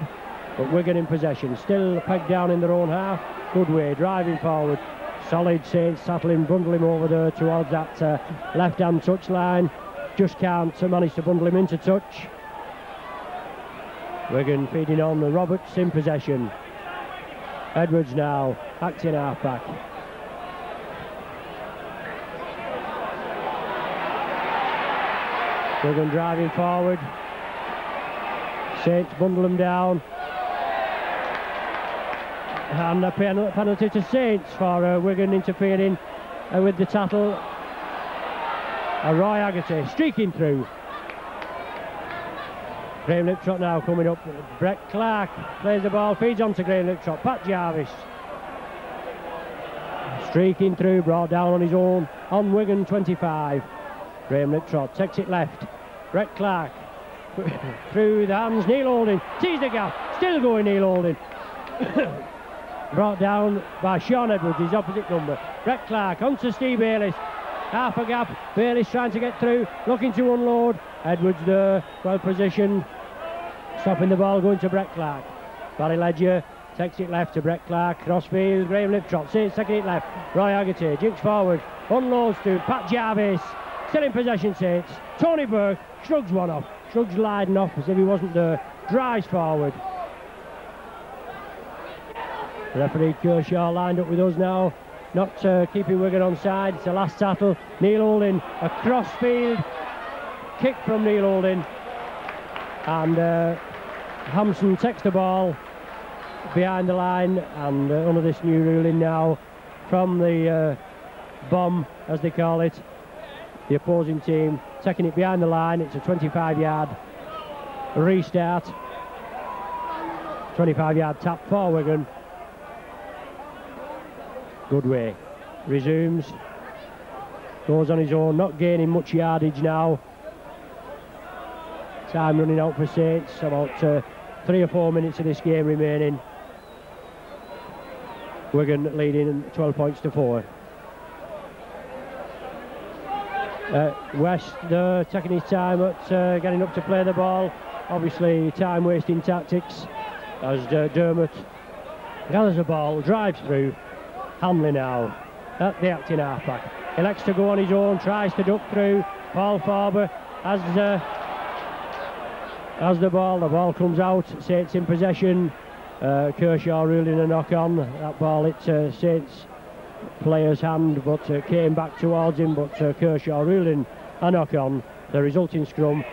but Wigan in possession, still pegged down in their own half. Good way, driving forward, solid. Saints tackling, bundle him over there towards that left-hand touch line. Just can't manage to bundle him into touch. Wigan feeding on the Roberts in possession. Edwards now, acting half-back. Wigan driving forward. Saints bundle them down. And a penalty to Saints for Wigan interfering with the tackle. Roy Haggerty streaking through. Graham Liptrot now coming up. Brett Clark plays the ball, feeds on to Graham Liptrot. Pat Jarvis streaking through, brought down on his own on Wigan 25. Graham Liptrot takes it left. Brett Clark through the hands. Neil Holding sees the gap. Still going Neil Holding. Brought down by Sean Edwards, his opposite number. Brett Clark onto Steve Bayliss. Half a gap. Bayliss trying to get through, looking to unload. Edwards there, well positioned. Stopping the ball, going to Brett Clark. Barry Ledger takes it left to Brett Clark. Crossfield, Graham Liptrot. Saints taking it left. Roy Haggerty jinks forward. Unloads to Pat Jarvis. Still in possession, Saints. Tony Burke shrugs one off. Shrugs Lydon off as if he wasn't there. Drives forward. Referee Kershaw lined up with us now. Not keeping Wigan on side. It's the last tackle. Neil Holding, a crossfield kick from Neil Holding. And Hampson takes the ball behind the line. And under this new ruling now from the bomb, as they call it, the opposing team taking it behind the line. It's a 25-yard restart. 25-yard tap for Wigan. Goodway resumes, goes on his own, not gaining much yardage now. Time running out for Saints, about 3 or 4 minutes of this game remaining. Wigan leading 12 points to 4. West there taking his time at getting up to play the ball. Obviously time wasting tactics as Dermot gathers the ball, drives through. Hamley now at the acting halfback. Elects to go on his own, tries to duck through. Paul Farber has the ball comes out. Saints in possession. Kershaw ruling a knock on. That ball hit Saints player's hand, but came back towards him. But Kershaw ruling a knock on. The resulting scrum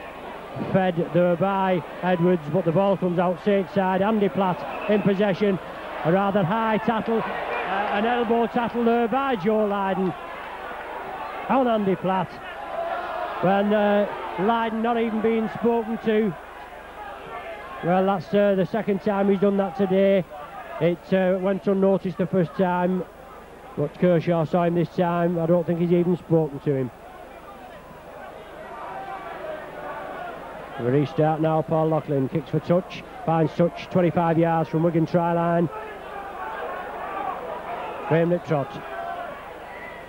fed there by Edwards, but the ball comes out Saints side. Andy Platt in possession. A rather high tackle. An elbow tackle there by Joe Lydon on Andy Platt, when Lydon not even being spoken to. Well, that's the second time he's done that today. It went unnoticed the first time, but Kershaw saw him this time. I don't think he's even spoken to him. The restart now. Paul Loughlin kicks for touch, finds touch 25 yards from Wigan try line. Graham Liptrot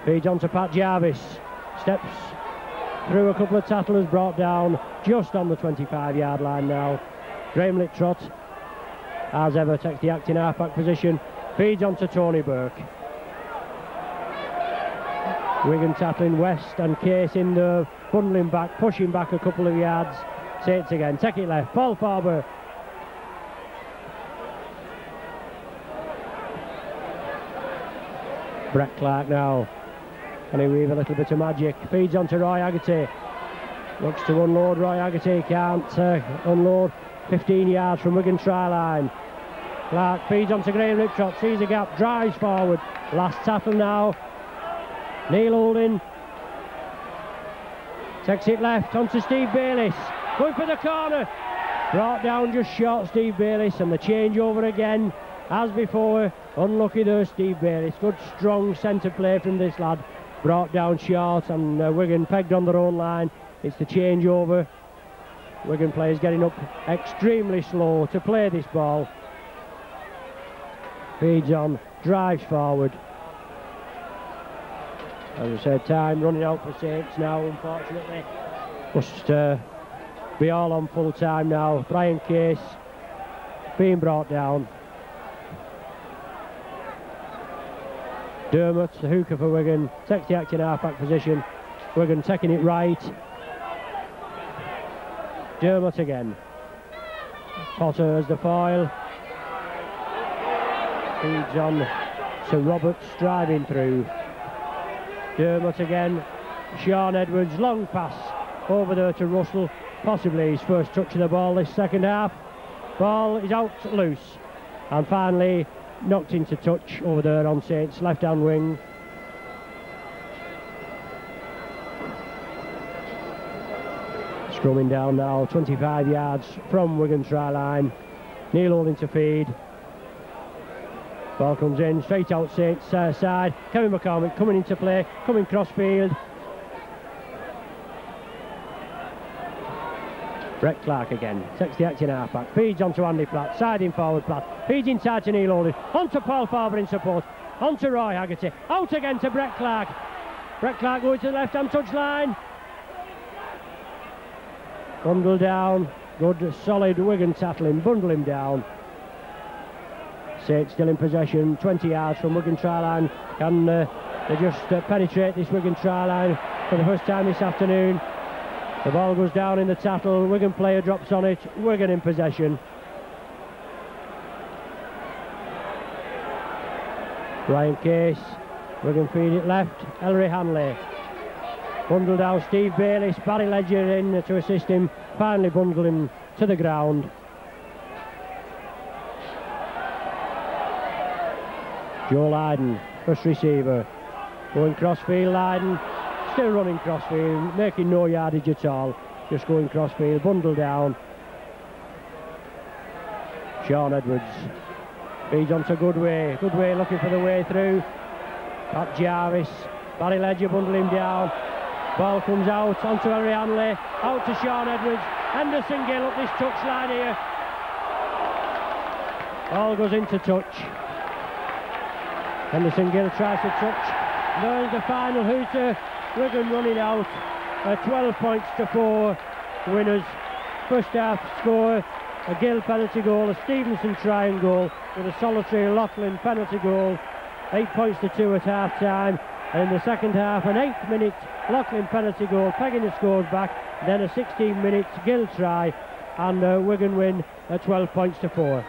feeds on to Pat Jarvis, steps through a couple of tacklers, brought down just on the 25-yard line now. Graham Liptrot, as ever, takes the acting half-back position, feeds on to Tony Burke. Wigan tackling West and Case in there, bundling back, pushing back a couple of yards. Saints again, take it left, Paul Farber. Brett Clark now, can he weave a little bit of magic? Feeds on to Roy Haggerty. Looks to unload. Roy Haggerty can't unload. 15 yards from Wigan try line. Clark feeds onto Graham Liptrot, sees a gap, drives forward. Last tackle now. Neil Holding takes it left onto Steve Bayliss. Going for the corner. Brought down just short, Steve Bayliss, and the changeover again as before. Unlucky there, Steve Bayliss. Good strong centre play from this lad. Brought down short, and Wigan pegged on their own line. It's the changeover. Wigan players getting up extremely slow to play this ball. Feeds on, drives forward. As I said, time running out for Saints now, unfortunately. Must be all on full time now. Brian Case being brought down. Dermott, the hooker for Wigan, takes the acting half-back position. Wigan taking it right. Dermott again. Potter as the foil. Feeds on to Roberts, driving through. Dermott again. Sean Edwards, long pass over there to Russell. Possibly his first touch of the ball this second half. Ball is out loose. And finally knocked into touch over there on Saints' left-hand wing. Scrumming down now, 25 yards from Wigan try line. Neil Holding to feed. Ball comes in, straight out Saints' side. Kevin McCormick coming into play, coming cross-field. Brett Clark again, takes the acting half-back, feeds onto Andy Platt, siding forward Platt, feeds inside to Neil Holding, onto Paul Farber in support, onto Roy Haggerty, out again to Brett Clark. Brett Clark going to the left-hand touchline. Bundle down, good solid Wigan tackling, bundle him down. Saints still in possession, 20 yards from Wigan try line. Can they just penetrate this Wigan try line for the first time this afternoon? The ball goes down in the tackle, Wigan player drops on it, Wigan in possession. Brian Case, Wigan feed it left, Ellery Hanley. Bundle down Steve Bayliss, Barry Ledger in to assist him, finally bundle him to the ground. Joe Lydon, first receiver, going crossfield. Lydon still running crossfield, making no yardage at all, just going crossfield, bundle down. Sean Edwards feeds on to Goodway looking for the way through. Pat Jarvis, Barry Ledger bundle him down. Ball comes out onto Harry Hanley, out to Sean Edwards. Henderson Gill up this touchline here. Ball goes into touch. Henderson Gill tries to touch. There's the final hooter. Wigan running out. 12 points to 4. Winners. First half score. A Gill penalty goal, a Stevenson trying goal with a solitary Loughlin penalty goal. 8 points to 2 at half time. And in the second half, an 8-minute Loughlin penalty goal, pegging the scores back. Then a 16-minute Gill try, and Wigan win at 12 points to 4.